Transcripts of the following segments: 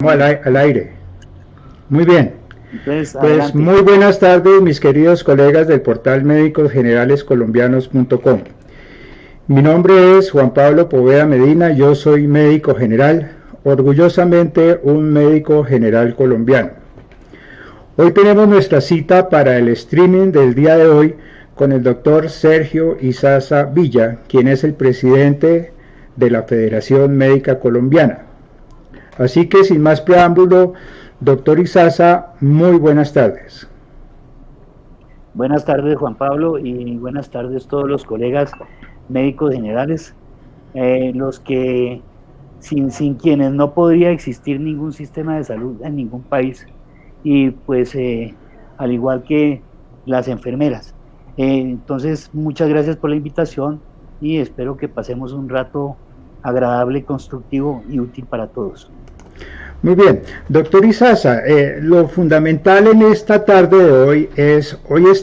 Al aire. Muy bien. Entonces, Pues adelante. muy buenas tardes, mis queridos colegas del portal médicosgeneralescolombianos.com. Mi nombre es Juan Pablo Poveda Medina, yo soy médico general, orgullosamente un médico general colombiano. Hoy tenemos nuestra cita para el streaming del día de hoy con el doctor Sergio Izaza Villa, quien es el presidente de la Federación Médica Colombiana. Así que sin más preámbulo, doctor Izaza, muy buenas tardes. Buenas tardes, Juan Pablo, y buenas tardes todos los colegas médicos generales, los que sin quienes no podría existir ningún sistema de salud en ningún país, y pues al igual que las enfermeras. Entonces, muchas gracias por la invitación y espero que pasemos un rato agradable, constructivo y útil para todos. Muy bien, doctor Izaza, lo fundamental en esta tarde de hoy es, hoy ya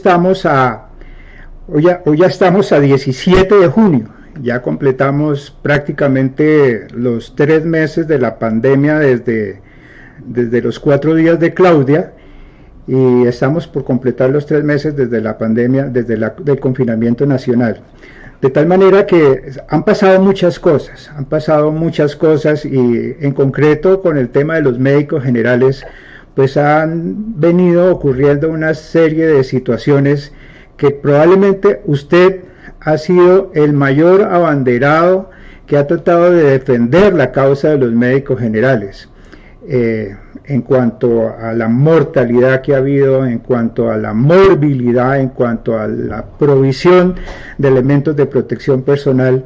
estamos a 17 de junio, ya completamos prácticamente los 3 meses de la pandemia desde los 4 días de Claudia, y estamos por completar los 3 meses desde la pandemia, del confinamiento nacional. De tal manera que han pasado muchas cosas y en concreto con el tema de los médicos generales, pues han venido ocurriendo una serie de situaciones que probablemente usted ha sido el mayor abanderado que ha tratado de defender la causa de los médicos generales. En cuanto a la mortalidad que ha habido, en cuanto a la morbilidad, en cuanto a la provisión de elementos de protección personal.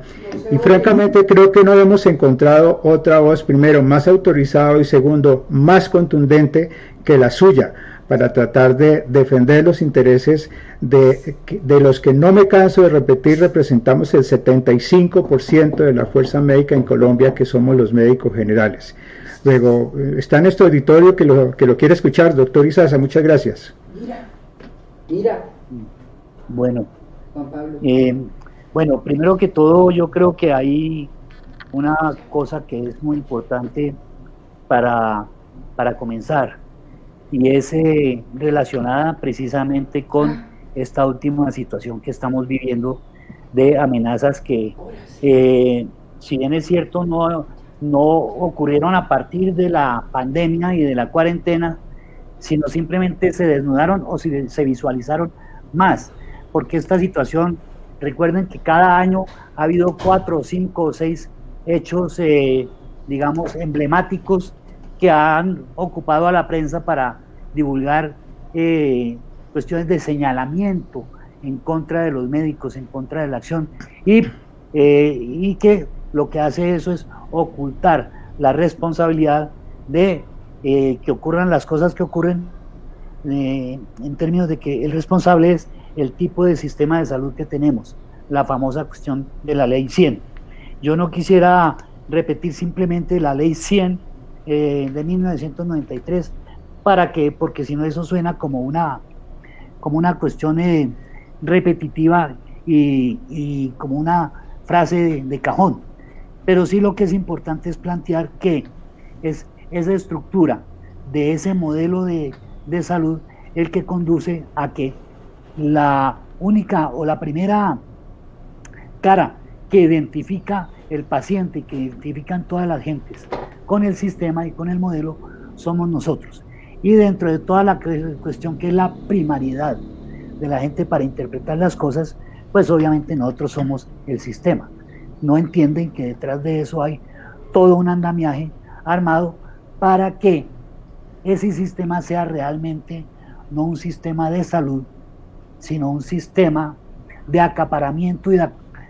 Y francamente creo que no hemos encontrado otra voz, primero, más autorizada y segundo, más contundente que la suya para tratar de defender los intereses de los que, no me canso de repetir, representamos el 75% de la fuerza médica en Colombia, que somos los médicos generales. Luego, está en este auditorio que lo quiere escuchar, doctor Izaza, muchas gracias. Mira. Bueno, Juan Pablo. Bueno, primero que todo, yo creo que hay una cosa que es muy importante para, para comenzar, y es relacionada precisamente con esta última situación que estamos viviendo de amenazas que, si bien es cierto, no ocurrieron a partir de la pandemia y de la cuarentena, sino simplemente se desnudaron o se visualizaron más, porque esta situación, recuerden que cada año ha habido 4, 5 o 6 hechos, digamos, emblemáticos que han ocupado a la prensa para divulgar cuestiones de señalamiento en contra de los médicos, en contra de la acción, y que lo que hace eso es ocultar la responsabilidad de que ocurran las cosas que ocurren, en términos de que el responsable es el tipo de sistema de salud que tenemos, la famosa cuestión de la ley 100. Yo no quisiera repetir simplemente la ley 100 de 1993, porque si no eso suena como una cuestión repetitiva y como una frase de cajón. Pero sí lo que es importante es plantear que es esa estructura de ese modelo de salud el que conduce a que la única o la primera cara que identifica el paciente y que identifican todas las gentes con el sistema y con el modelo somos nosotros. Y dentro de toda la cuestión que es la primariedad de la gente para interpretar las cosas, pues obviamente nosotros somos el sistema. No entienden que detrás de eso hay todo un andamiaje armado para que ese sistema sea realmente no un sistema de salud, sino un sistema de acaparamiento y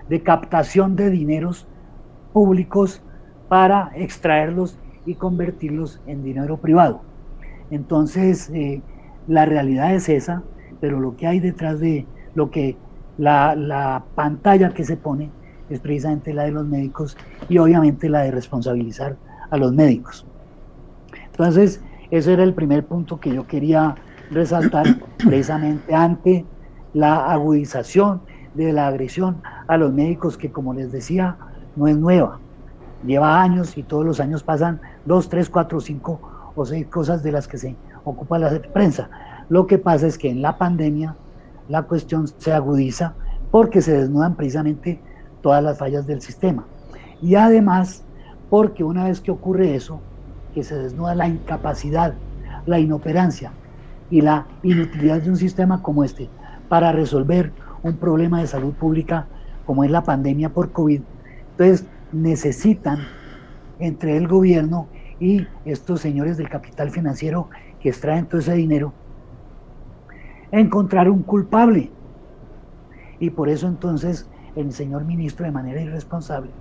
de captación de dineros públicos para extraerlos y convertirlos en dinero privado. Entonces, la realidad es esa, pero lo que hay detrás de lo que la pantalla que se pone es precisamente la de los médicos y obviamente la de responsabilizar a los médicos. Entonces, ese era el primer punto que yo quería resaltar, precisamente ante la agudización de la agresión a los médicos, que como les decía, no es nueva, lleva años y todos los años pasan 2, 3, 4, 5 o 6 cosas de las que se ocupa la prensa. Lo que pasa es que en la pandemia la cuestión se agudiza porque se desnudan precisamente todas las fallas del sistema. Y además, porque una vez que ocurre eso, que se desnuda la incapacidad, la inoperancia y la inutilidad de un sistema como este para resolver un problema de salud pública como es la pandemia por COVID, entonces necesitan entre el gobierno y estos señores del capital financiero que extraen todo ese dinero, encontrar un culpable. Y por eso entonces el señor ministro, de manera irresponsable,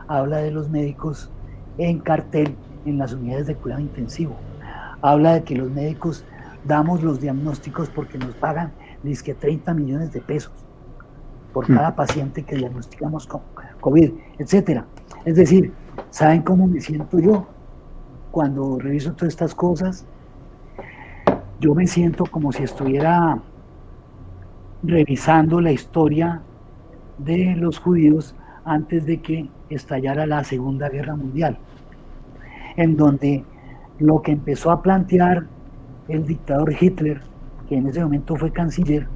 habla de los médicos en cartel en las unidades de cuidado intensivo. Habla de que los médicos damos los diagnósticos porque nos pagan dizque 30 millones de pesos por cada paciente que diagnosticamos con COVID, etcétera. Es decir, ¿saben cómo me siento yo cuando reviso todas estas cosas? Yo me siento como si estuviera revisando la historia de los judíos antes de que estallara la Segunda Guerra Mundial, en donde lo que empezó a plantear el dictador Hitler, que en ese momento fue canciller,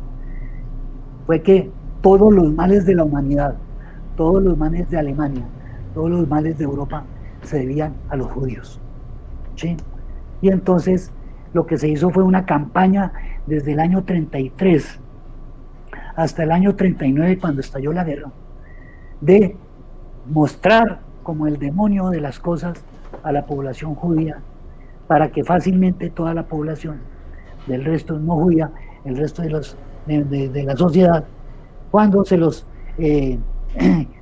fue que todos los males de la humanidad, todos los males de Alemania, todos los males de Europa se debían a los judíos, ¿sí? Y entonces lo que se hizo fue una campaña desde el año 33 hasta el año 39, cuando estalló la guerra, de mostrar como el demonio de las cosas a la población judía, para que fácilmente toda la población del resto no judía, el resto de la sociedad, cuando se los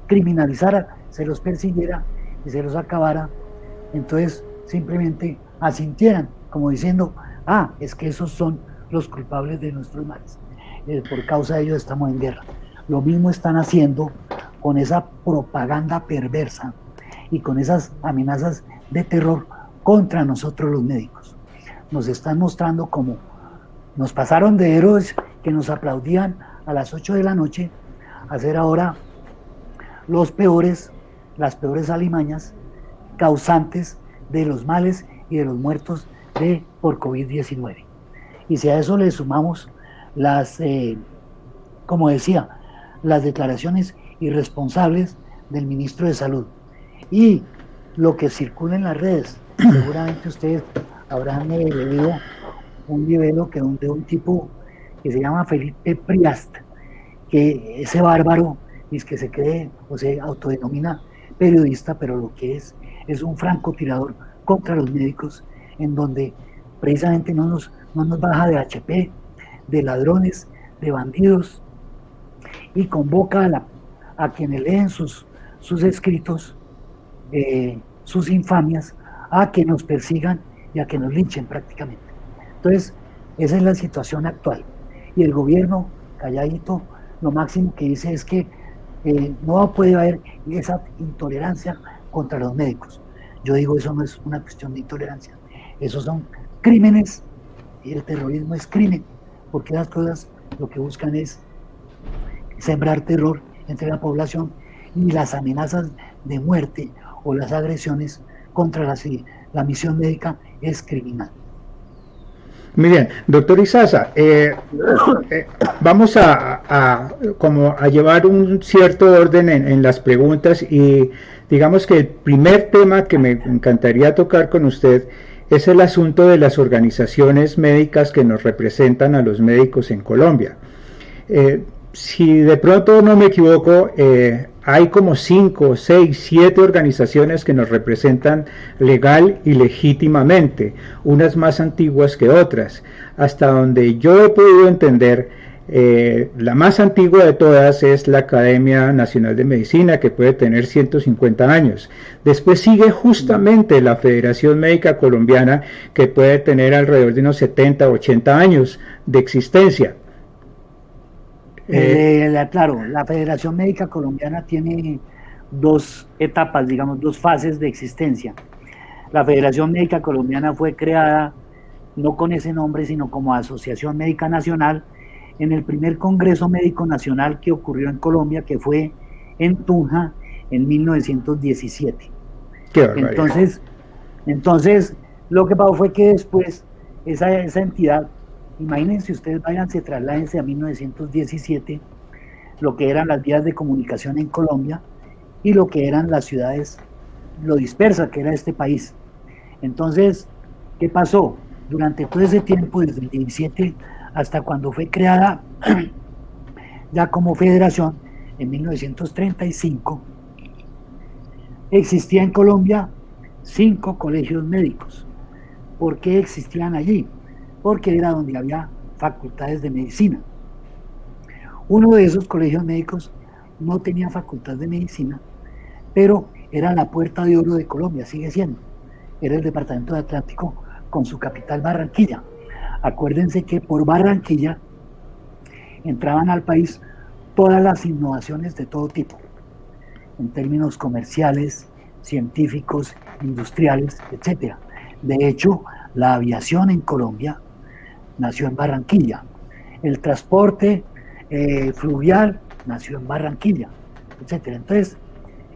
criminalizara, se los persiguiera y se los acabara, entonces simplemente asintieran, como diciendo, es que esos son los culpables de nuestros males, por causa de ellos estamos en guerra. Lo mismo están haciendo con esa propaganda perversa y con esas amenazas de terror contra nosotros los médicos. Nos están mostrando como nos pasaron de héroes que nos aplaudían a las 8 de la noche a ser ahora las peores alimañas causantes de los males y de los muertos por COVID-19. Y si a eso le sumamos como decía, las declaraciones irresponsables del ministro de Salud y lo que circula en las redes, seguramente ustedes habrán leído un libro de un tipo que se llama Felipe Priast, que ese bárbaro es que se cree o se autodenomina periodista, pero lo que es un francotirador contra los médicos, en donde precisamente no nos baja de HP, de ladrones, de bandidos, y convoca a quienes leen sus escritos, sus infamias, a que nos persigan y a que nos linchen prácticamente. Entonces, esa es la situación actual. Y el gobierno, calladito, lo máximo que dice es que no puede haber esa intolerancia contra los médicos. Yo digo, eso no es una cuestión de intolerancia, esos son crímenes, y el terrorismo es crimen, porque las cosas lo que buscan es sembrar terror entre la población, y las amenazas de muerte o las agresiones contra la misión médica es criminal. Muy bien, doctor Izaza, vamos a llevar un cierto orden en las preguntas, y digamos que el primer tema que me encantaría tocar con usted es el asunto de las organizaciones médicas que nos representan a los médicos en Colombia. Si de pronto no me equivoco, hay como 5, 6, 7 organizaciones que nos representan legal y legítimamente, unas más antiguas que otras. Hasta donde yo he podido entender, la más antigua de todas es la Academia Nacional de Medicina, que puede tener 150 años. Después sigue justamente la Federación Médica Colombiana, que puede tener alrededor de unos 70, 80 años de existencia. Claro, la Federación Médica Colombiana tiene 2 etapas, digamos, 2 fases de existencia. La Federación Médica Colombiana fue creada no con ese nombre, sino como Asociación Médica Nacional, en el primer Congreso Médico Nacional que ocurrió en Colombia, que fue en Tunja en 1917. Entonces Lo que pasó fue que después esa entidad, imagínense ustedes, váyanse, trasládense a 1917, lo que eran las vías de comunicación en Colombia y lo que eran las ciudades, lo dispersa que era este país. Entonces, ¿qué pasó? Durante todo ese tiempo, desde el 17 hasta cuando fue creada ya como federación, en 1935, existía en Colombia 5 colegios médicos. ¿Por qué existían allí? Porque era donde había facultades de medicina. Uno de esos colegios médicos no tenía facultad de medicina, pero era la puerta de oro de Colombia, sigue siendo. Era el departamento de Atlántico con su capital Barranquilla. Acuérdense que por Barranquilla entraban al país todas las innovaciones de todo tipo, en términos comerciales, científicos, industriales, etc. De hecho, la aviación en Colombia nació en Barranquilla. El transporte fluvial nació en Barranquilla, etc. Entonces,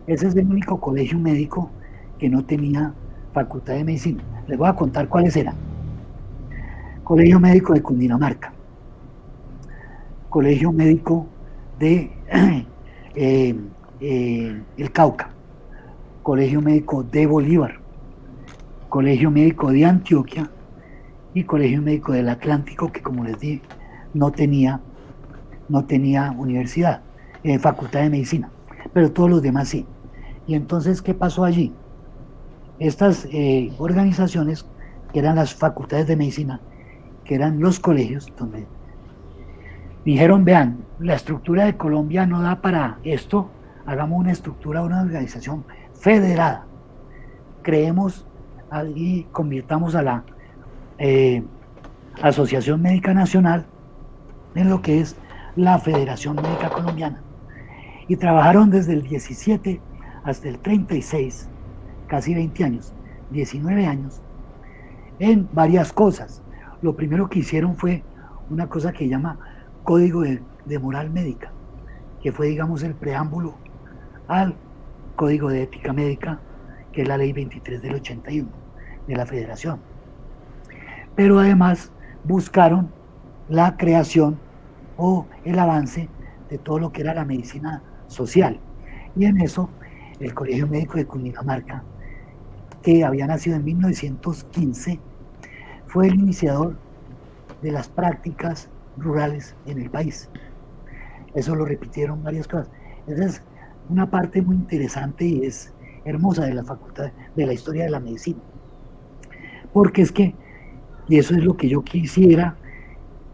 ese es el único colegio médico que no tenía facultad de medicina. Les voy a contar cuáles eran. Colegio Médico de Cundinamarca, Colegio Médico de El Cauca, Colegio Médico de Bolívar, Colegio Médico de Antioquia y Colegio Médico del Atlántico, que como les dije, no tenía universidad, facultad de medicina, pero todos los demás sí. Y entonces, ¿qué pasó allí? Estas organizaciones, que eran las facultades de medicina, que eran los colegios, donde dijeron, vean, la estructura de Colombia no da para esto, hagamos una estructura, una organización federada. Creemos y convirtamos a la Asociación Médica Nacional en lo que es la Federación Médica Colombiana. Y trabajaron desde el 17 hasta el 36, casi 20 años, 19 años, en varias cosas. Lo primero que hicieron fue una cosa que se llama Código de Moral Médica, que fue, digamos, el preámbulo al Código de Ética Médica, que es la Ley 23 del 81 de la Federación. Pero además buscaron la creación o el avance de todo lo que era la medicina social. Y en eso, el Colegio Médico de Cundinamarca, que había nacido en 1915, fue el iniciador de las prácticas rurales en el país. Eso lo repitieron varias cosas. Esa es una parte muy interesante y es hermosa de la facultad, de la historia de la medicina. Porque es que, y eso es lo que yo quisiera,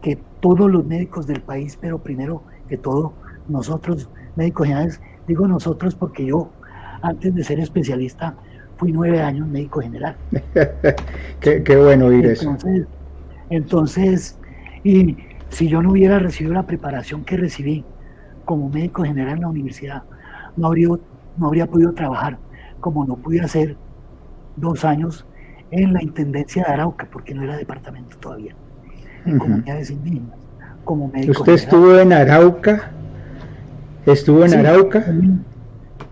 que todos los médicos del país, pero primero que todo, nosotros, médicos generales, digo nosotros porque yo, antes de ser especialista, fui 9 años médico general. Qué bueno oír eso. Entonces, y si yo no hubiera recibido la preparación que recibí como médico general en la universidad, no habría podido trabajar como no pude hacer 2 años en la Intendencia de Arauca, porque no era departamento todavía, en comunidades indígenas, como médico ¿Usted general. Estuvo en Arauca? ¿Estuvo en Arauca? En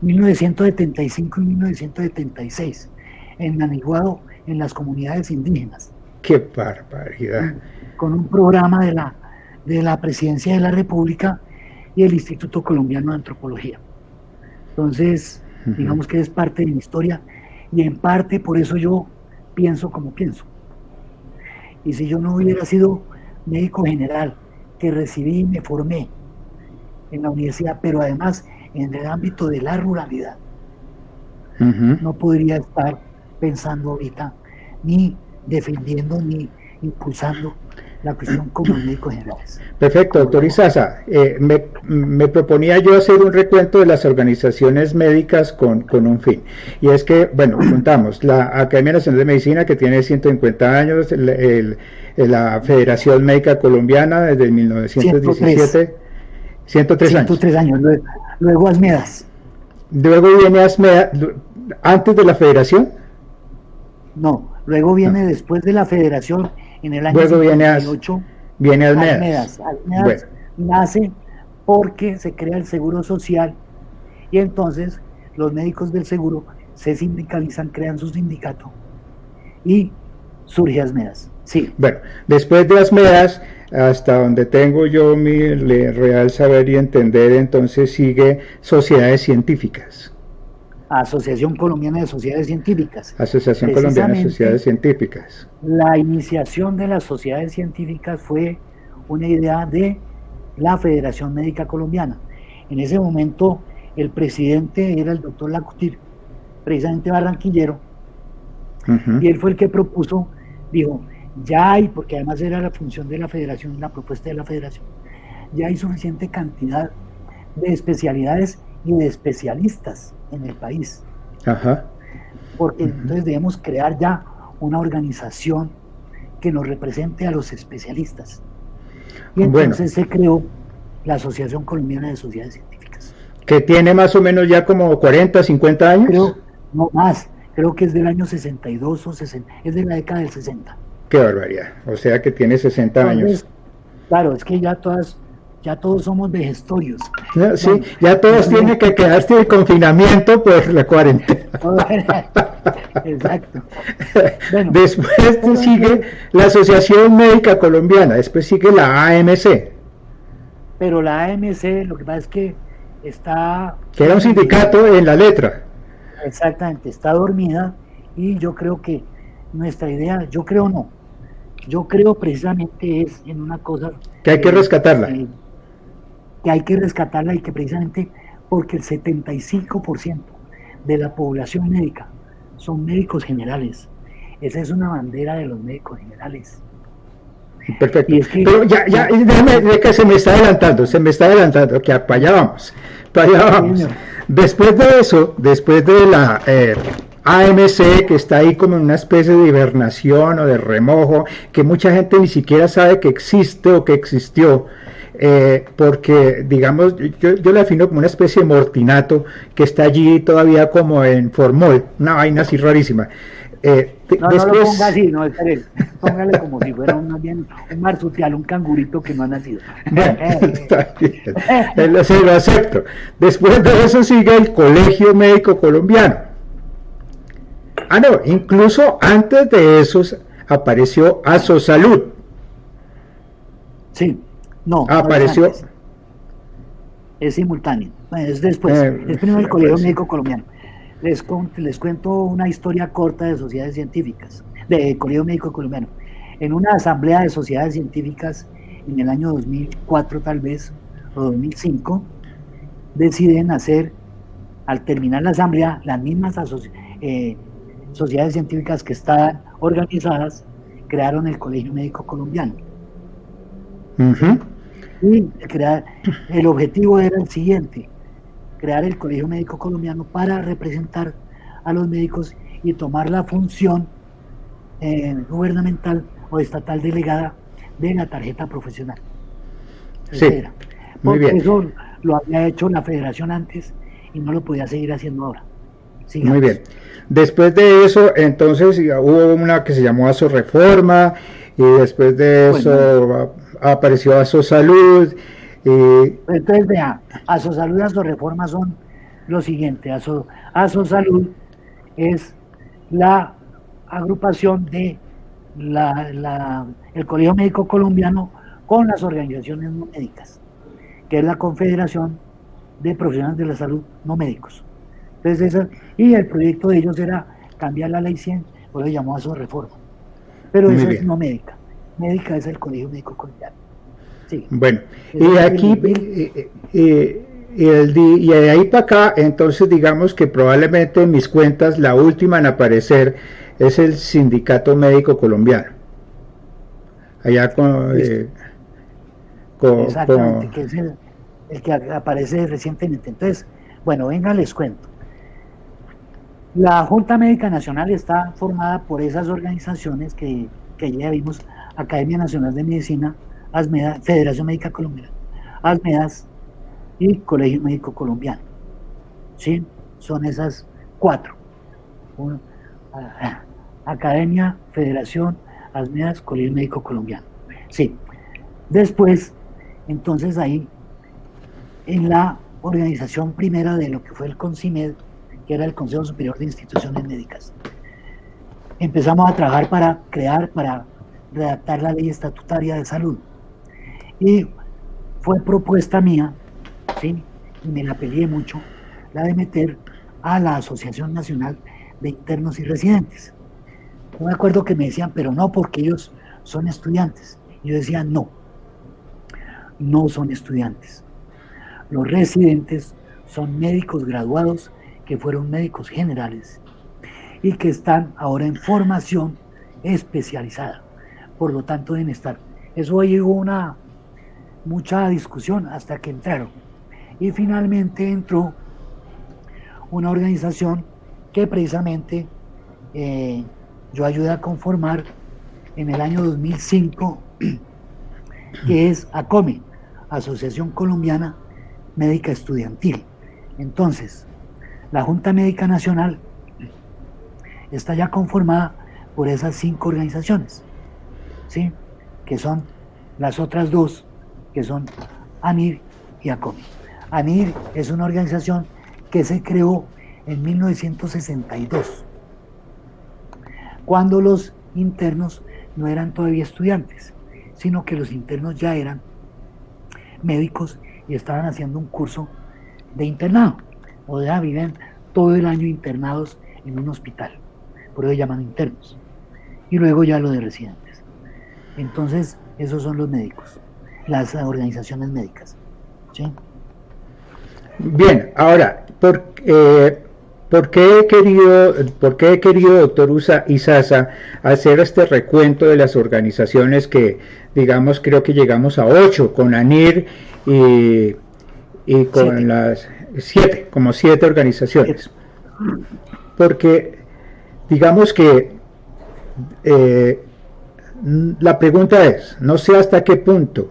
1975 y 1976, en Naniguado, en las comunidades indígenas. ¡Qué barbaridad! Con un programa de la Presidencia de la República y el Instituto Colombiano de Antropología. Entonces, digamos que es parte de mi historia y en parte por eso yo pienso como pienso. Y si yo no hubiera sido médico general, que recibí y me formé en la universidad, pero además en el ámbito de la ruralidad, no podría estar pensando ahorita ni defendiendo ni impulsando la cuestión como médicos generales. Perfecto, doctor Izaza. Me proponía yo hacer un recuento de las organizaciones médicas con un fin. Y es que, bueno, contamos la Academia Nacional de Medicina, que tiene 150 años, la Federación Médica Colombiana desde 1917, 103 años. 103 años. Luego Asmedas. Luego viene Asmedas, antes de la Federación. No, luego viene después de la Federación, en el año luego 58, viene Asmedas. Asmedas nace porque se crea el Seguro Social y entonces los médicos del seguro se sindicalizan, crean su sindicato y surge ASMEDAS, sí. Bueno, después de ASMEDAS, hasta donde tengo yo mi real saber y entender, entonces sigue sociedades científicas. Asociación Colombiana de Sociedades Científicas. Asociación Colombiana de Precisamente, Sociedades Científicas. la iniciación de las sociedades científicas fue una idea de la Federación Médica Colombiana. En ese momento, el presidente era el doctor Lacutir, precisamente barranquillero, y él fue el que propuso, dijo, ya hay, porque además era la función de la federación, la propuesta de la federación, ya hay suficiente cantidad de especialidades y de especialistas en el país. Ajá. Porque entonces debemos crear ya una organización que nos represente a los especialistas. Y entonces se creó la Asociación Colombiana de Sociedades Científicas. Que tiene más o menos ya como 40, 50 años. Creo, no más, creo que es del año 62 o 60, es de la década del 60. Qué barbaridad, o sea que tiene 60 años. Claro, es que ya todos somos vejestorios. Sí, bueno, ya todos tienen que quedarse de confinamiento por la cuarentena. Exacto. Bueno, después sigue la Asociación Médica Colombiana, después sigue la AMC. Pero la AMC, lo que pasa es que está... Que era un sindicato en la letra. Exactamente, está dormida y yo creo que nuestra idea, yo creo precisamente es en una cosa... Que hay que rescatarla. Que hay que rescatarla y que precisamente porque el 75% de la población médica son médicos generales. Esa es una bandera de los médicos generales. Perfecto. Es que, pero ya, déjame que se me está adelantando, que para allá vamos. Después de eso, después de la AMC, que está ahí como en una especie de hibernación o de remojo, que mucha gente ni siquiera sabe que existe o que existió, porque digamos, yo la defino como una especie de mortinato que está allí todavía como en formol, una vaina así rarísima. No lo ponga así, no, póngale como si fuera un marsupial, un cangurito que no ha nacido. Está bien. Se lo acepto. Después de eso sigue el Colegio Médico Colombiano. No, incluso antes de eso apareció Asosalud. Sí, no. Apareció. Es simultáneo, es después, es primero el Colegio Médico Colombiano. Les cuento una historia corta de sociedades científicas, de Colegio Médico Colombiano. En una asamblea de sociedades científicas en el año 2004 tal vez, o 2005, deciden hacer, al terminar la asamblea, las mismas sociedades científicas que estaban organizadas, crearon el Colegio Médico Colombiano. Y el objetivo era el siguiente: crear el Colegio Médico Colombiano para representar a los médicos y tomar la función gubernamental o estatal delegada de la tarjeta profesional. Sí, muy bien. Eso lo había hecho la federación antes y no lo podía seguir haciendo ahora. Sigamos. Muy bien. Después de eso, entonces hubo una que se llamó Asoreforma y después de eso apareció Asosalud. Entonces, vea, Asosalud y Asoreforma son lo siguiente. Asosalud es la agrupación de el Colegio Médico Colombiano con las organizaciones no médicas, que es la Confederación de Profesionales de la Salud No Médicos. Entonces, y el proyecto de ellos era cambiar la ley 100, por eso llamó Asoreforma. Pero eso es no médica. Médica es el Colegio Médico Colombiano. Sí. Bueno, y aquí, y de ahí para acá, entonces digamos que probablemente en mis cuentas la última en aparecer es el Sindicato Médico Colombiano. Allá exactamente, que es el que aparece recientemente. Entonces, bueno, venga, les cuento. La Junta Médica Nacional está formada por esas organizaciones que ya vimos: Academia Nacional de Medicina, ASMEDA, Federación Médica Colombiana, ASMEDAS y Colegio Médico Colombiano. ¿Sí? Son esas cuatro. Academia, Federación, ASMEDAS, Colegio Médico Colombiano. Sí. Después, entonces ahí, en la organización primera de lo que fue el CONCIMED, que era el Consejo Superior de Instituciones Médicas, empezamos a trabajar para redactar la ley estatutaria de salud. Y fue propuesta mía, ¿sí? Y me la peleé mucho, la de meter a la Asociación Nacional de Internos y Residentes. Yo me acuerdo que me decían, pero no, porque ellos son estudiantes. Y yo decía, no, no son estudiantes. Los residentes son médicos graduados que fueron médicos generales y que están ahora en formación especializada. Por lo tanto, deben estar. Eso llegó mucha discusión hasta que entraron. Y finalmente entró una organización que precisamente yo ayudé a conformar en el año 2005, que es ACOME, Asociación Colombiana Médica Estudiantil. Entonces, la Junta Médica Nacional está ya conformada por esas 5 organizaciones, ¿sí? Que son las otras 2, que son ANIR y ACOME. ANIR es una organización que se creó en 1962, cuando los internos no eran todavía estudiantes, sino que los internos ya eran médicos y estaban haciendo un curso de internado, o ya viven todo el año internados en un hospital, por eso llaman internos, y luego ya lo de residentes. Entonces, esos son los médicos, las organizaciones médicas, ¿sí? Bien, ahora, ¿por qué he querido, doctor Izaza, hacer este recuento de las organizaciones que, digamos, creo que llegamos a 8 con ANIR y con 7. Las 7, como 7 organizaciones? Porque, digamos que la pregunta es, no sé hasta qué punto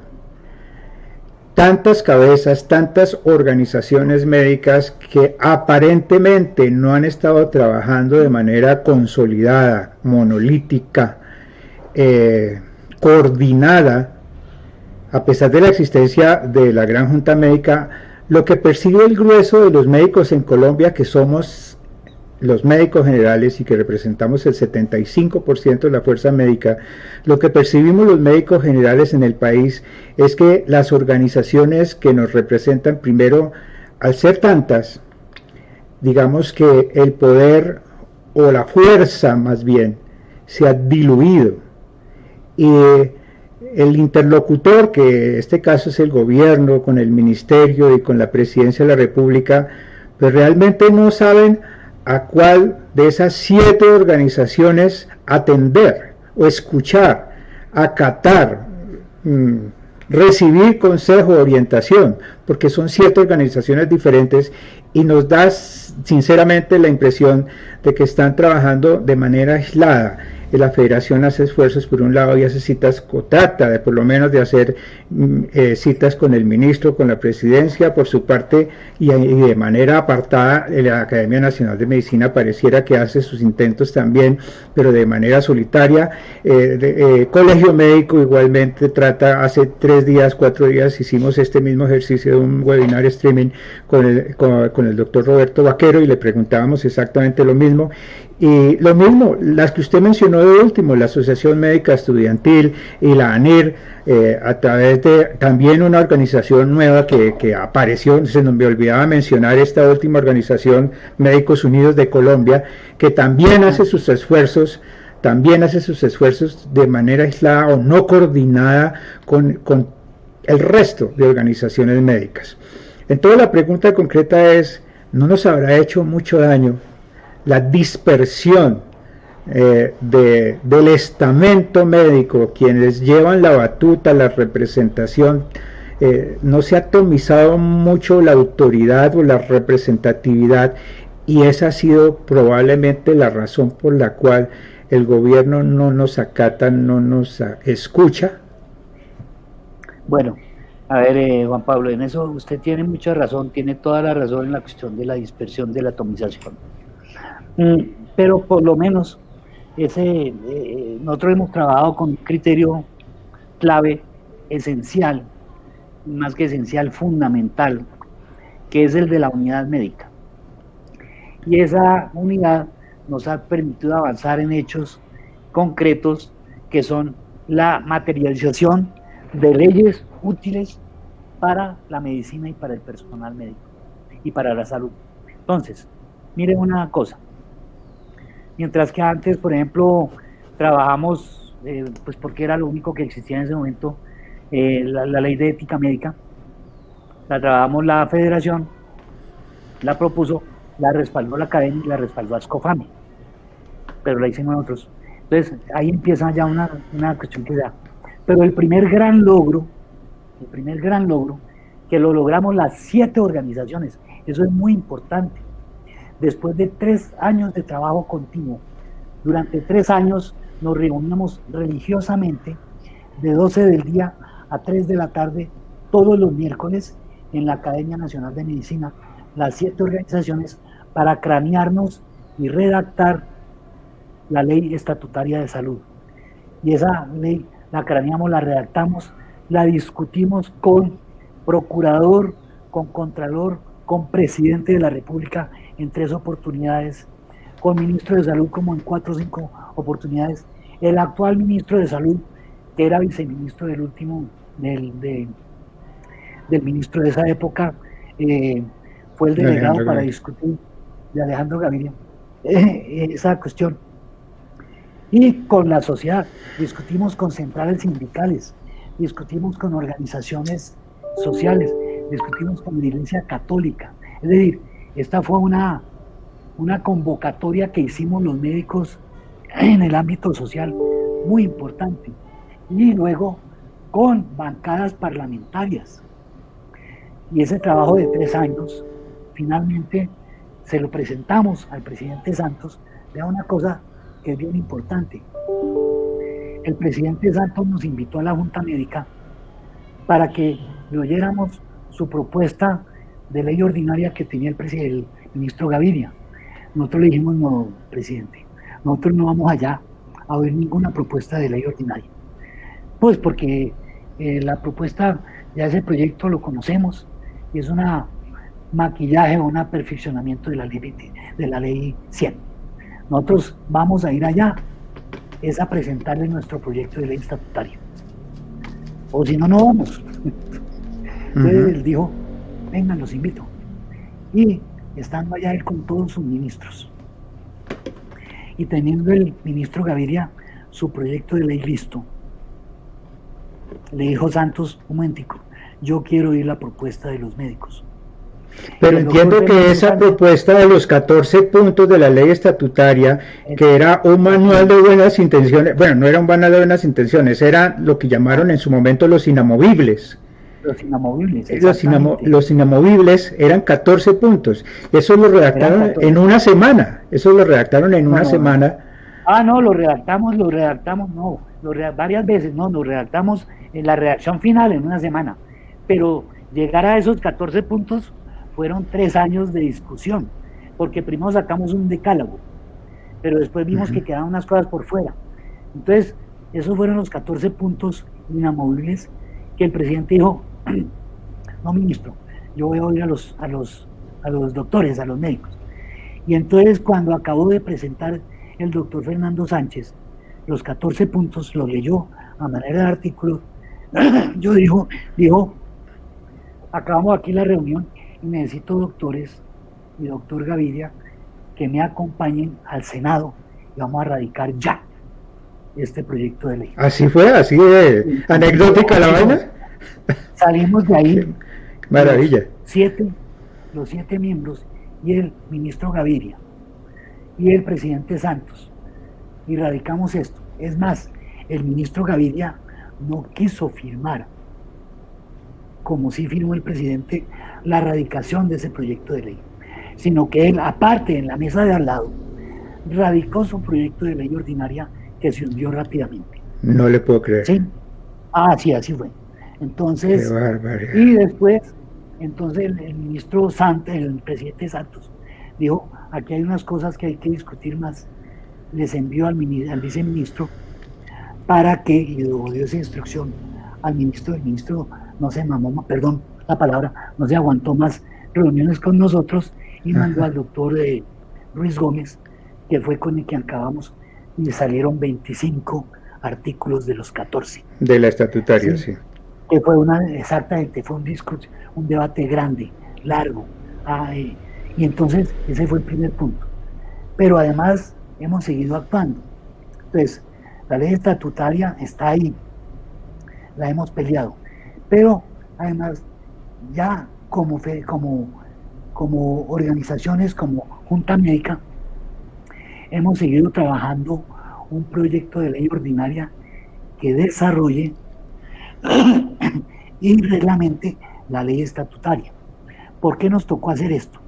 tantas cabezas, tantas organizaciones médicas que aparentemente no han estado trabajando de manera consolidada, monolítica, coordinada, a pesar de la existencia de la Gran Junta Médica, lo que percibe el grueso de los médicos en Colombia, que somos los médicos generales y que representamos el 75% de la fuerza médica, lo que percibimos los médicos generales en el país es que las organizaciones que nos representan, primero, al ser tantas, digamos que el poder o la fuerza más bien se ha diluido y el interlocutor, que en este caso es el gobierno con el ministerio y con la presidencia de la república, pues realmente no saben a cuál de esas 7 organizaciones atender o escuchar, acatar, recibir consejo, orientación, porque son 7 organizaciones diferentes y nos da sinceramente la impresión de que están trabajando de manera aislada. La federación hace esfuerzos por un lado y hace citas, trata de por lo menos de hacer citas con el ministro, con la presidencia por su parte, y de manera apartada la Academia Nacional de Medicina pareciera que hace sus intentos también, pero de manera solitaria. Colegio Médico igualmente trata, hace 3 días, 4 días hicimos este mismo ejercicio de un webinar streaming con el doctor Roberto Vaquero y le preguntábamos exactamente lo mismo. Y lo mismo, las que usted mencionó de último, la Asociación Médica Estudiantil y la ANIR, a través de también una organización nueva que apareció, se nos me olvidaba mencionar esta última organización, Médicos Unidos de Colombia, que también hace sus esfuerzos de manera aislada o no coordinada con el resto de organizaciones médicas. Entonces la pregunta concreta es, ¿no nos habrá hecho mucho daño la dispersión del estamento médico, quienes llevan la batuta, la representación? No se ha atomizado mucho la autoridad o la representatividad, y esa ha sido probablemente la razón por la cual el gobierno no nos acata, no nos escucha. Bueno, a ver, Juan Pablo, en eso usted tiene mucha razón, tiene toda la razón en la cuestión de la dispersión, de la atomización. Pero por lo menos nosotros hemos trabajado con un criterio clave, esencial, más que esencial, fundamental, que es el de la unidad médica. Y esa unidad nos ha permitido avanzar en hechos concretos que son la materialización de leyes útiles para la medicina y para el personal médico y para la salud. Entonces, miren una cosa, mientras que antes, por ejemplo, trabajamos, pues porque era lo único que existía en ese momento, la ley de ética médica, la trabajamos la federación, la propuso, la respaldó la academia y la respaldó Ascofame, pero la hicimos nosotros. Entonces, ahí empieza ya una cuestión que da. Pero el primer gran logro, que lo logramos las 7 organizaciones, eso es muy importante. Después de 3 años de trabajo continuo, durante 3 años nos reuníamos religiosamente de 12 del día a 3 de la tarde, todos los miércoles, en la Academia Nacional de Medicina, las 7 organizaciones, para cranearnos y redactar la ley estatutaria de salud. Y esa ley la craneamos, la redactamos, la discutimos con procurador, con contralor, con presidente de la República en 3 oportunidades, con ministro de Salud como en 4 o 5 oportunidades. El actual ministro de Salud, que era viceministro del último, del ministro de esa época, fue el delegado para discutir, de Alejandro Gaviria, esa cuestión. Y con la sociedad, discutimos con centrales sindicales, discutimos con organizaciones sociales, discutimos con la Iglesia Católica. Es decir, esta fue una convocatoria que hicimos los médicos en el ámbito social, muy importante. Y luego con bancadas parlamentarias. Y ese trabajo de 3 años, finalmente se lo presentamos al presidente Santos. Vea una cosa que es bien importante. El presidente Santos nos invitó a la Junta Médica para que le oyéramos su propuesta de ley ordinaria que tenía el ministro Gaviria. Nosotros le dijimos: no, presidente, nosotros no vamos allá a oír ninguna propuesta de ley ordinaria. Pues porque la propuesta, ya ese proyecto lo conocemos, y es una maquillaje o un perfeccionamiento de la ley 100. Nosotros vamos a ir allá, es a presentarle nuestro proyecto de ley estatutaria. O si no, no vamos. Entonces él dijo: vengan, los invito. Y estando allá él con todos sus ministros, y teniendo el ministro Gaviria su proyecto de ley listo, le dijo Santos: un momentico, yo quiero oír la propuesta de los médicos. Pero entiendo que esa propuesta de los 14 puntos de la ley estatutaria, que era un manual de buenas intenciones, bueno, no era un manual de buenas intenciones, era lo que llamaron en su momento los inamovibles. Los inamovibles. Los inamovibles eran 14 puntos. Eso lo redactaron en una semana. No, lo redactamos, varias veces, lo redactamos en la redacción final en una semana. Pero llegar a esos 14 puntos fueron 3 años de discusión, porque primero sacamos un decálogo, pero después vimos que quedaban unas cosas por fuera. Entonces, esos fueron los 14 puntos inamovibles que el presidente dijo: no, ministro, yo voy a oír a los doctores, a los médicos. Y entonces, cuando acabó de presentar el doctor Fernando Sánchez los 14 puntos, los leyó a manera de artículo, yo dijo: acabamos aquí la reunión y necesito doctores y doctor Gaviria que me acompañen al Senado y vamos a radicar ya este proyecto de ley. Así fue, así de anecdótica la vaina. Salimos de ahí. Maravilla. Los 7 miembros y el ministro Gaviria y el presidente Santos, y radicamos esto. Es más, el ministro Gaviria no quiso firmar, como sí firmó el presidente, la radicación de ese proyecto de ley, sino que él, aparte, en la mesa de al lado, radicó su proyecto de ley ordinaria, que se hundió rápidamente. No le puedo creer. ¿Sí? Sí, así fue. Entonces, y después, entonces el ministro Santos, el presidente Santos, dijo: aquí hay unas cosas que hay que discutir más. Les envió al viceministro para que, y dio esa instrucción al ministro. El ministro no se mamó, perdón la palabra, no se aguantó más reuniones con nosotros y mandó al doctor Ruiz Gómez que fue con el que acabamos, y salieron 25 artículos de los 14. De la estatutaria, sí. Que fue exactamente, fue un debate grande, largo. Y entonces ese fue el primer punto. Pero además hemos seguido actuando. Entonces, la ley estatutaria está ahí, la hemos peleado. Pero además, ya como organizaciones, como Junta Médica, hemos seguido trabajando un proyecto de ley ordinaria que desarrolle y reglamente la ley estatutaria. ¿Por qué nos tocó hacer esto?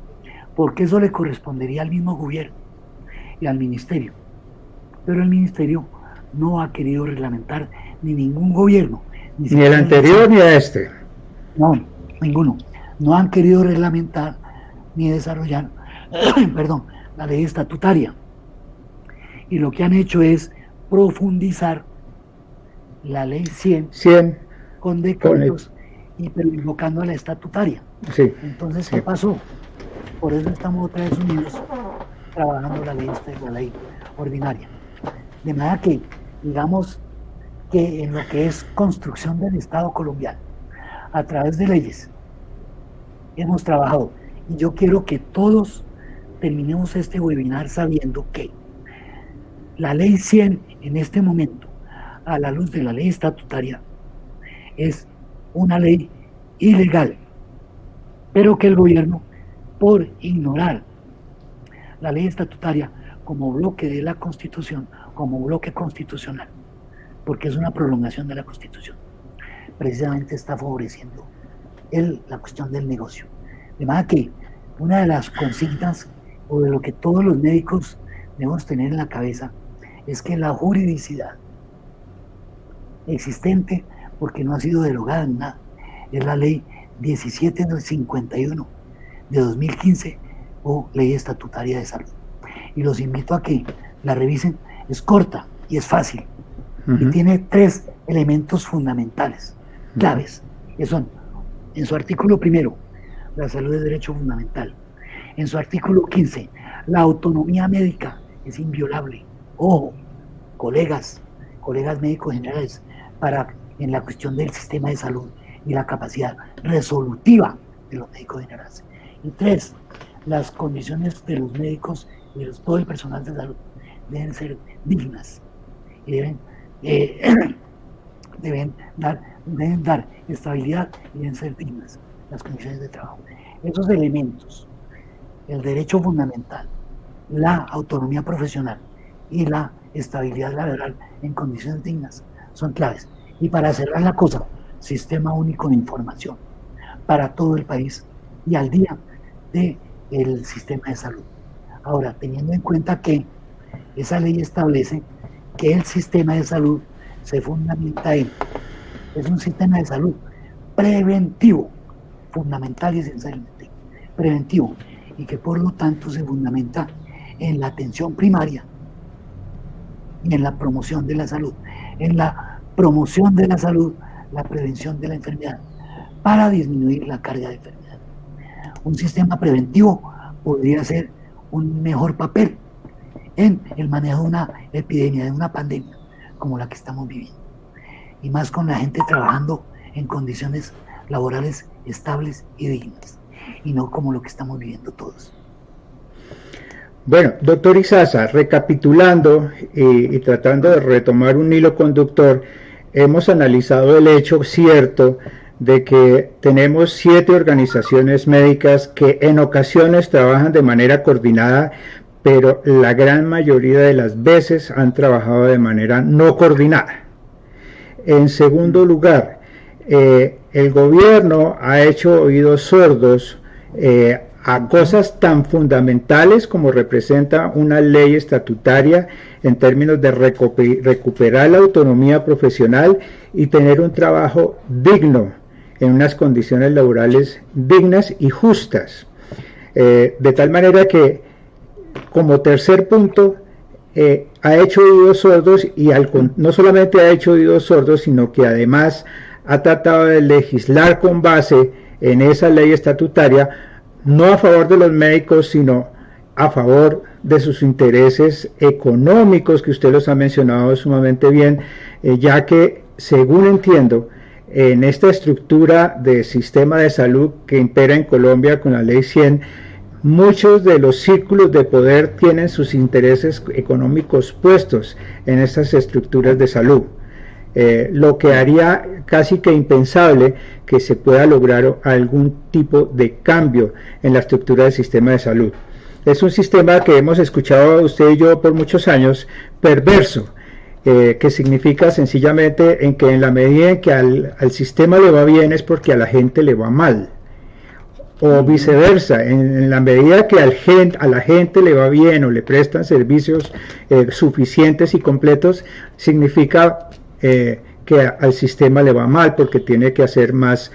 Porque eso le correspondería al mismo gobierno y al ministerio. Pero el ministerio no ha querido reglamentar, ni ningún gobierno. Ni el anterior ni a este. No, ninguno. No han querido reglamentar ni desarrollar, perdón, la ley estatutaria. Y lo que han hecho es profundizar la ley 100 con decretos, pero invocando a la estatutaria. Sí. Entonces, ¿qué pasó? Por eso estamos otra vez unidos trabajando la ley ordinaria. De manera que, digamos, que en lo que es construcción del Estado colombiano, a través de leyes, hemos trabajado. Y yo quiero que todos terminemos este webinar sabiendo que la ley 100 en este momento, a la luz de la ley estatutaria, es una ley ilegal, pero que el gobierno, por ignorar la ley estatutaria como bloque de la Constitución, como bloque constitucional, porque es una prolongación de la Constitución, precisamente está favoreciendo la cuestión del negocio. De manera que una de las consignas, o de lo que todos los médicos debemos tener en la cabeza, es que la juridicidad existente, porque no ha sido derogada en nada, es la ley 1751 de 2015, o ley estatutaria de salud. Y los invito a que la revisen. Es corta y es fácil, y tiene 3 elementos fundamentales, claves, que son: en su artículo primero, la salud es derecho fundamental; en su artículo 15, la autonomía médica es inviolable. Ojo, colegas médicos generales, en la cuestión del sistema de salud y la capacidad resolutiva de los médicos generales. Y 3, las condiciones de los médicos y de todo el personal de salud deben ser dignas y deben dar estabilidad, y deben ser dignas las condiciones de trabajo. Esos elementos, el derecho fundamental, la autonomía profesional y la estabilidad laboral en condiciones dignas, son claves. Y para cerrar la cosa, sistema único de información para todo el país y al día del sistema de salud. Ahora, teniendo en cuenta que esa ley establece que el sistema de salud se fundamenta es un sistema de salud preventivo, fundamental y esencialmente preventivo, y que por lo tanto se fundamenta en la atención primaria y en la promoción de la salud, la prevención de la enfermedad, para disminuir la carga de enfermedad. Un sistema preventivo podría hacer un mejor papel en el manejo de una epidemia, de una pandemia como la que estamos viviendo, y más con la gente trabajando en condiciones laborales estables y dignas, y no como lo que estamos viviendo todos. Bueno, doctor Izaza, recapitulando y tratando de retomar un hilo conductor, hemos analizado el hecho cierto de que tenemos 7 organizaciones médicas que en ocasiones trabajan de manera coordinada, pero la gran mayoría de las veces han trabajado de manera no coordinada. En segundo lugar, el gobierno ha hecho oídos sordos a cosas tan fundamentales como representa una ley estatutaria en términos de recuperar la autonomía profesional y tener un trabajo digno en unas condiciones laborales dignas y justas. De tal manera que, como tercer punto, ha hecho oídos sordos, y no solamente ha hecho oídos sordos, sino que además ha tratado de legislar con base en esa ley estatutaria, no a favor de los médicos, sino a favor de sus intereses económicos, que usted los ha mencionado sumamente bien, ya que, según entiendo, en esta estructura de sistema de salud que impera en Colombia con la Ley 100, muchos de los círculos de poder tienen sus intereses económicos puestos en estas estructuras de salud, lo que haría casi que impensable que se pueda lograr algún tipo de cambio en la estructura del sistema de salud. Es un sistema que hemos escuchado usted y yo por muchos años, perverso, que significa sencillamente en que en la medida en que al sistema le va bien es porque a la gente le va mal, o viceversa, en la medida que a la gente le va bien o le prestan servicios suficientes y completos, significa que al sistema le va mal porque tiene que hacer más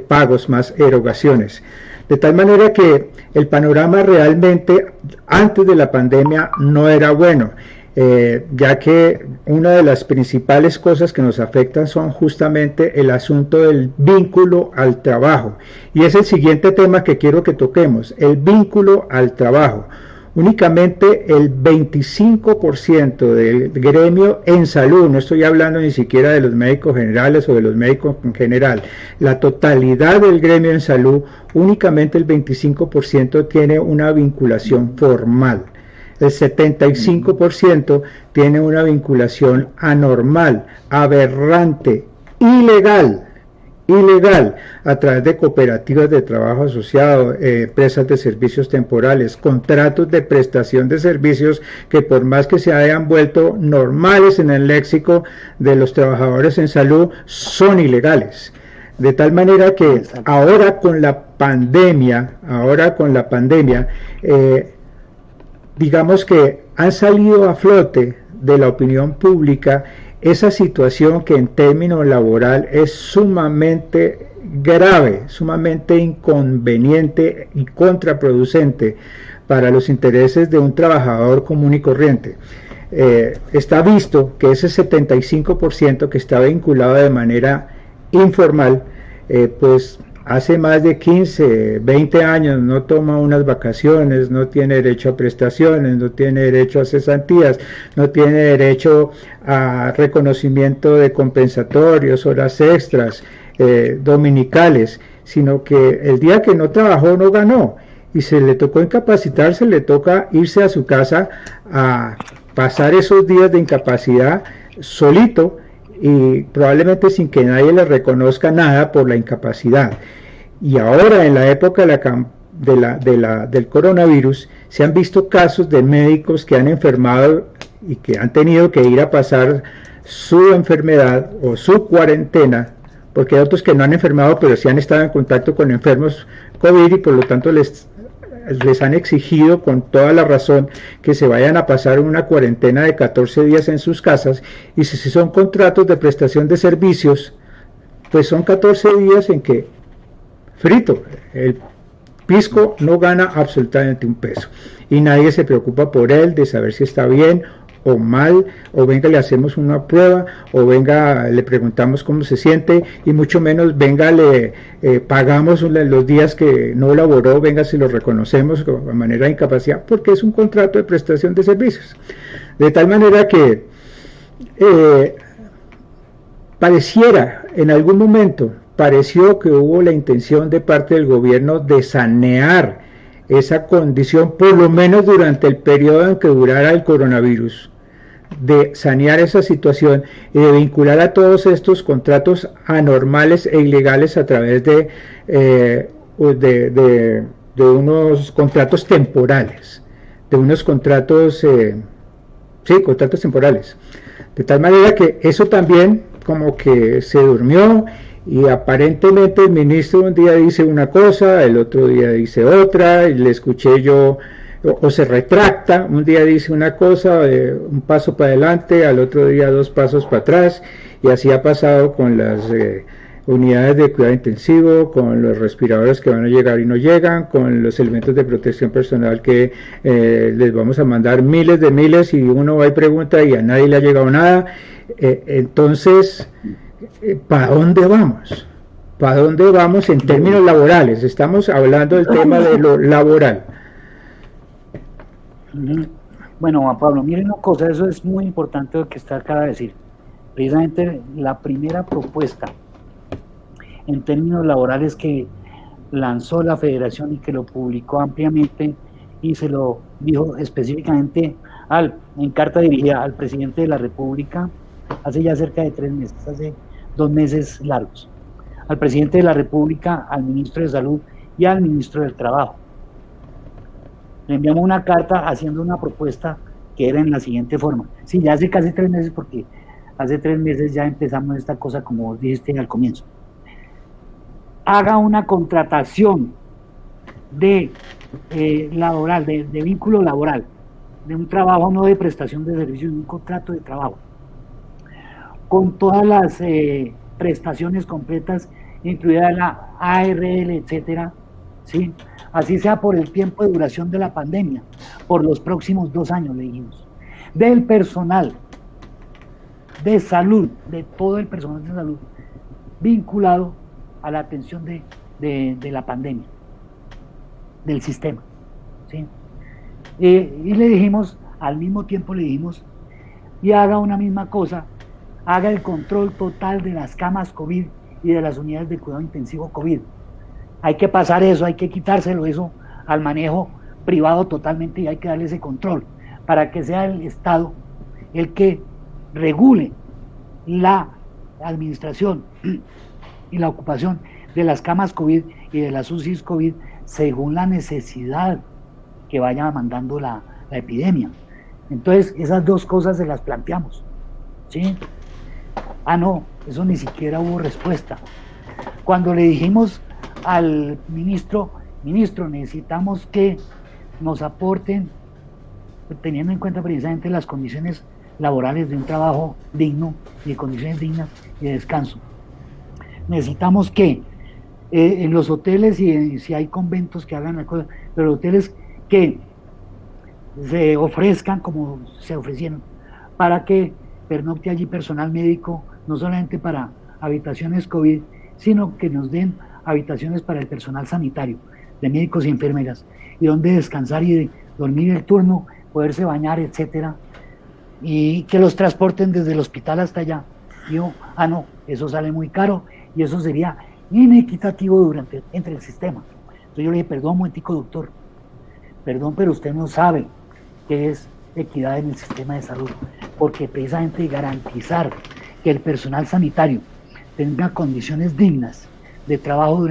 pagos, más erogaciones. De tal manera que el panorama realmente antes de la pandemia no era bueno, ya que una de las principales cosas que nos afectan son justamente el asunto del vínculo al trabajo. Y es el siguiente tema que quiero que toquemos, el vínculo al trabajo. Únicamente el 25% del gremio en salud, no estoy hablando ni siquiera de los médicos generales o de los médicos en general, la totalidad del gremio en salud, únicamente el 25% tiene una vinculación formal. El 75% tiene una vinculación anormal, aberrante, ilegal, a través de cooperativas de trabajo asociado, empresas de servicios temporales, contratos de prestación de servicios que, por más que se hayan vuelto normales en el léxico de los trabajadores en salud, son ilegales. De tal manera que ahora con la pandemia, digamos que han salido a flote de la opinión pública esa situación que en términos laboral es sumamente grave, sumamente inconveniente y contraproducente para los intereses de un trabajador común y corriente. Está visto que ese 75% que está vinculado de manera informal, pues hace más de 15, 20 años no toma unas vacaciones, no tiene derecho a prestaciones, no tiene derecho a cesantías, no tiene derecho a reconocimiento de compensatorios, horas extras, dominicales, sino que el día que no trabajó no ganó y se le tocó incapacitarse, le toca irse a su casa a pasar esos días de incapacidad solito y probablemente sin que nadie le reconozca nada por la incapacidad. Y ahora, en la época del coronavirus, se han visto casos de médicos que han enfermado y que han tenido que ir a pasar su enfermedad o su cuarentena, porque hay otros que no han enfermado pero sí han estado en contacto con enfermos COVID y por lo tanto les han exigido con toda la razón que se vayan a pasar una cuarentena de 14 días en sus casas, y si son contratos de prestación de servicios, pues son 14 días en que frito, el pisco no gana absolutamente un peso y nadie se preocupa por él de saber si está bien o mal, o venga le hacemos una prueba, o venga le preguntamos cómo se siente, y mucho menos venga le pagamos los días que no laboró, venga si lo reconocemos de manera de incapacidad, porque es un contrato de prestación de servicios. De tal manera que pareciera, en algún momento pareció que hubo la intención de parte del gobierno de sanear esa condición, por lo menos durante el periodo en que durara el coronavirus, de sanear esa situación y de vincular a todos estos contratos anormales e ilegales a través de unos contratos temporales, de unos contratos, contratos temporales, de tal manera que eso también como que se durmió, y aparentemente el ministro un día dice una cosa, el otro día dice otra, y le escuché yo, o se retracta, un día dice una cosa, un paso para adelante, al otro día 2 pasos para atrás, y así ha pasado con las unidades de cuidado intensivo, con los respiradores que van a llegar y no llegan, con los elementos de protección personal que les vamos a mandar miles, y uno va y pregunta y a nadie le ha llegado nada. Entonces, ¿para dónde vamos? ¿Para dónde vamos en términos laborales? Estamos hablando del tema de lo laboral. Bueno, Juan Pablo, miren una cosa, eso es muy importante lo que usted acaba de decir. Precisamente la primera propuesta en términos laborales que lanzó la federación y que lo publicó ampliamente y se lo dijo específicamente en carta dirigida al presidente de la República hace ya cerca de 3 meses, hace 2 meses largos, al presidente de la República, al ministro de Salud y al ministro del Trabajo. Le enviamos una carta haciendo una propuesta que era en la siguiente forma. Sí, ya hace casi 3 meses, porque hace 3 meses ya empezamos esta cosa, como vos dijiste al comienzo. Haga una contratación de laboral, de vínculo laboral, de un trabajo, no de prestación de servicios, un contrato de trabajo, con todas las prestaciones completas, incluida la ARL, etcétera, ¿sí? Así sea por el tiempo de duración de la pandemia, por los próximos 2 años, le dijimos, del personal de salud, de todo el personal de salud, vinculado a la atención de la pandemia, del sistema, ¿sí? Y le dijimos, al mismo tiempo le dijimos, y haga una misma cosa, haga el control total de las camas COVID y de las unidades de cuidado intensivo COVID. Hay que pasar eso, hay que quitárselo eso al manejo privado totalmente y hay que darle ese control para que sea el Estado el que regule la administración y la ocupación de las camas COVID y de las UCIs COVID según la necesidad que vaya mandando la epidemia. Entonces, esas dos cosas se las planteamos, ¿sí? No, eso ni siquiera hubo respuesta. Cuando le dijimos al ministro, necesitamos que nos aporten, teniendo en cuenta precisamente las condiciones laborales de un trabajo digno y de condiciones dignas y de descanso. Necesitamos que en los hoteles, y si hay conventos que hagan la cosa, pero los hoteles que se ofrezcan como se ofrecieron, para que pernocte allí personal médico, no solamente para habitaciones COVID, sino que nos den habitaciones para el personal sanitario, de médicos y enfermeras, y donde descansar y dormir el turno, poderse bañar, etcétera, y que los transporten desde el hospital hasta allá. Yo, no, eso sale muy caro y eso sería inequitativo entre el sistema. Entonces yo le dije, perdón, momentico, doctor, perdón, pero usted no sabe qué es equidad en el sistema de salud, porque precisamente garantizar que el personal sanitario tenga condiciones dignas de trabajo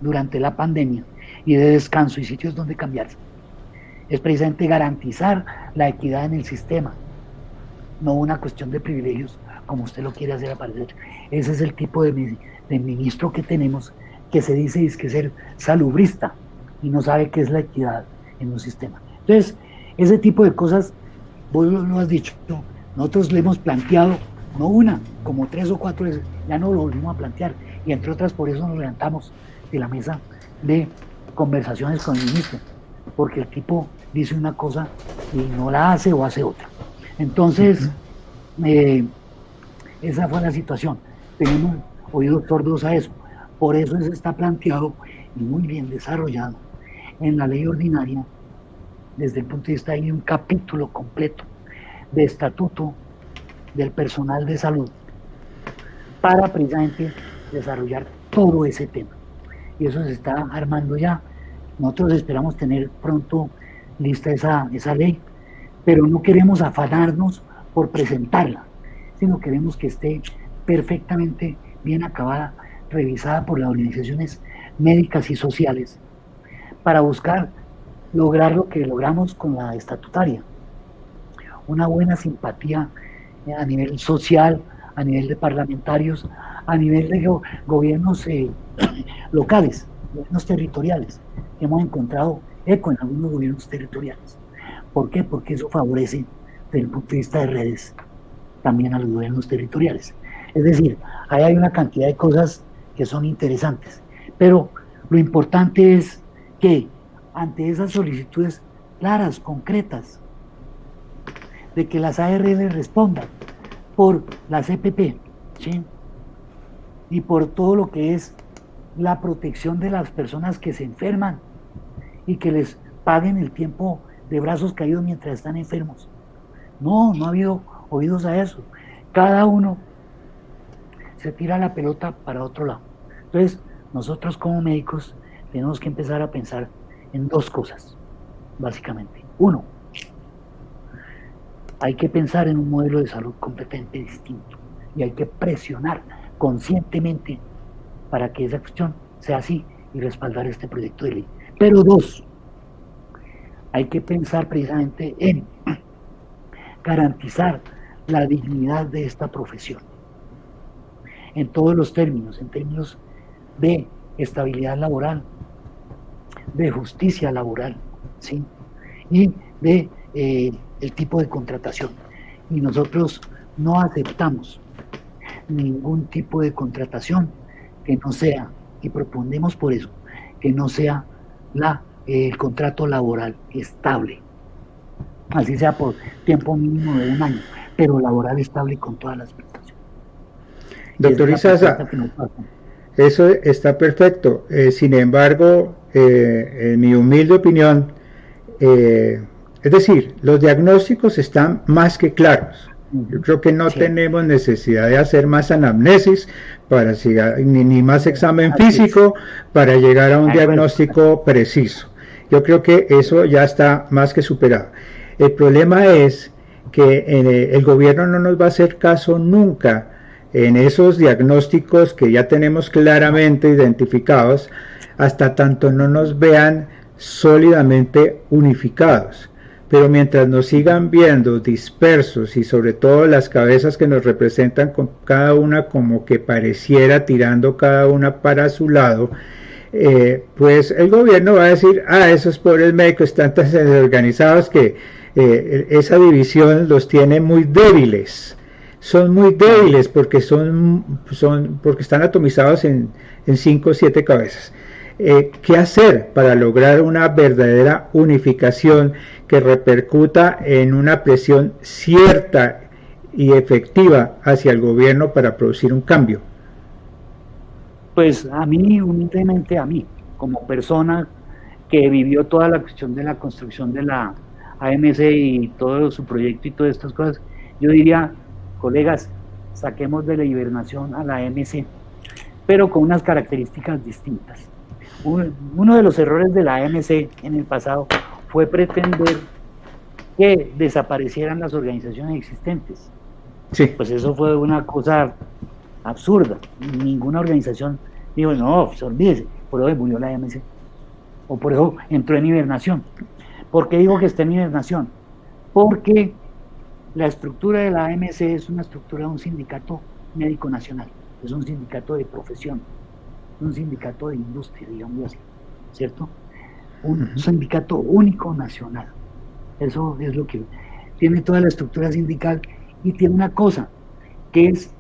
durante la pandemia y de descanso y sitios donde cambiarse, es precisamente garantizar la equidad en el sistema, no una cuestión de privilegios como usted lo quiere hacer aparecer. Ese es el tipo de ministro que tenemos, que se dice que ser salubrista y no sabe qué es la equidad en un sistema. Entonces, ese tipo de cosas, vos lo has dicho, nosotros le hemos planteado, no una, como 3 o 4 veces, ya no lo volvimos a plantear, y entre otras por eso nos levantamos de la mesa de conversaciones con el ministro, porque el tipo dice una cosa y no la hace o hace otra. Entonces, esa fue la situación. Tenemos oídos sordos a eso. Por eso se está planteado y muy bien desarrollado en la ley ordinaria, desde el punto de vista de un capítulo completo de estatuto del personal de salud para precisamente desarrollar todo ese tema. Y eso se está armando ya. Nosotros esperamos tener pronto lista esa ley, pero no queremos afanarnos por presentarla, sino queremos que esté perfectamente bien acabada, revisada por las organizaciones médicas y sociales, para buscar lograr lo que logramos con la estatutaria, una buena simpatía a nivel social, a nivel de parlamentarios, a nivel de gobiernos locales, gobiernos territoriales. Hemos encontrado eco en algunos gobiernos territoriales. ¿Por qué? Porque eso favorece, desde el punto de vista de redes, también a los gobiernos territoriales. Es decir, ahí hay una cantidad de cosas que son interesantes, pero lo importante es que ante esas solicitudes claras, concretas, de que las ARL respondan por la CPP, ¿sí? Y por todo lo que es la protección de las personas que se enferman y que les paguen el tiempo de brazos caídos mientras están enfermos. No ha habido oídos a eso. Cada uno se tira la pelota para otro lado. Entonces, nosotros como médicos tenemos que empezar a pensar en dos cosas, básicamente. Uno, hay que pensar en un modelo de salud completamente distinto y hay que presionar conscientemente para que esa cuestión sea así y respaldar este proyecto de ley. Pero dos, hay que pensar precisamente en garantizar la dignidad de esta profesión en todos los términos, en términos de estabilidad laboral, de justicia laboral, ¿sí? Y de el tipo de contratación. Y nosotros no aceptamos ningún tipo de contratación que no sea, y proponemos por eso, que no sea el contrato laboral estable, así sea por tiempo mínimo de 1 año, pero laboral estable con todas las prestaciones. Doctor Izaza, eso está perfecto. Sin embargo, en mi humilde opinión, es decir, los diagnósticos están más que claros. Yo creo que no tenemos necesidad de hacer más anamnesis para ni más examen físico para llegar a un diagnóstico preciso. Yo creo que eso ya está más que superado. El problema es que el gobierno no nos va a hacer caso nunca en esos diagnósticos que ya tenemos claramente identificados, hasta tanto no nos vean sólidamente unificados. Pero mientras nos sigan viendo dispersos y sobre todo las cabezas que nos representan con cada una como que pareciera tirando cada una para su lado, pues el gobierno va a decir, esos pobres médicos están tan desorganizados que esa división los tiene muy débiles. Son muy débiles porque porque están atomizados en 5 o 7 cabezas. ¿Qué hacer para lograr una verdadera unificación que repercuta en una presión cierta y efectiva hacia el gobierno para producir un cambio? Pues a mí, humildemente a mí, como persona que vivió toda la cuestión de la construcción de la AMC y todo su proyecto y todas estas cosas, yo diría, colegas, saquemos de la hibernación a la AMC, pero con unas características distintas. Uno de los errores de la AMC en el pasado fue pretender que desaparecieran las organizaciones existentes. Sí. Pues eso fue una cosa absurda. Ninguna organización dijo, no, pues olvídese, por eso murió la AMC. O por eso entró en hibernación. ¿Por qué digo que está en hibernación? Porque la estructura de la AMC es una estructura de un sindicato médico nacional, es un sindicato de profesión, un sindicato de industria, digamos así, ¿cierto? Un sindicato único nacional. Eso es lo que tiene toda la estructura sindical y tiene una cosa que es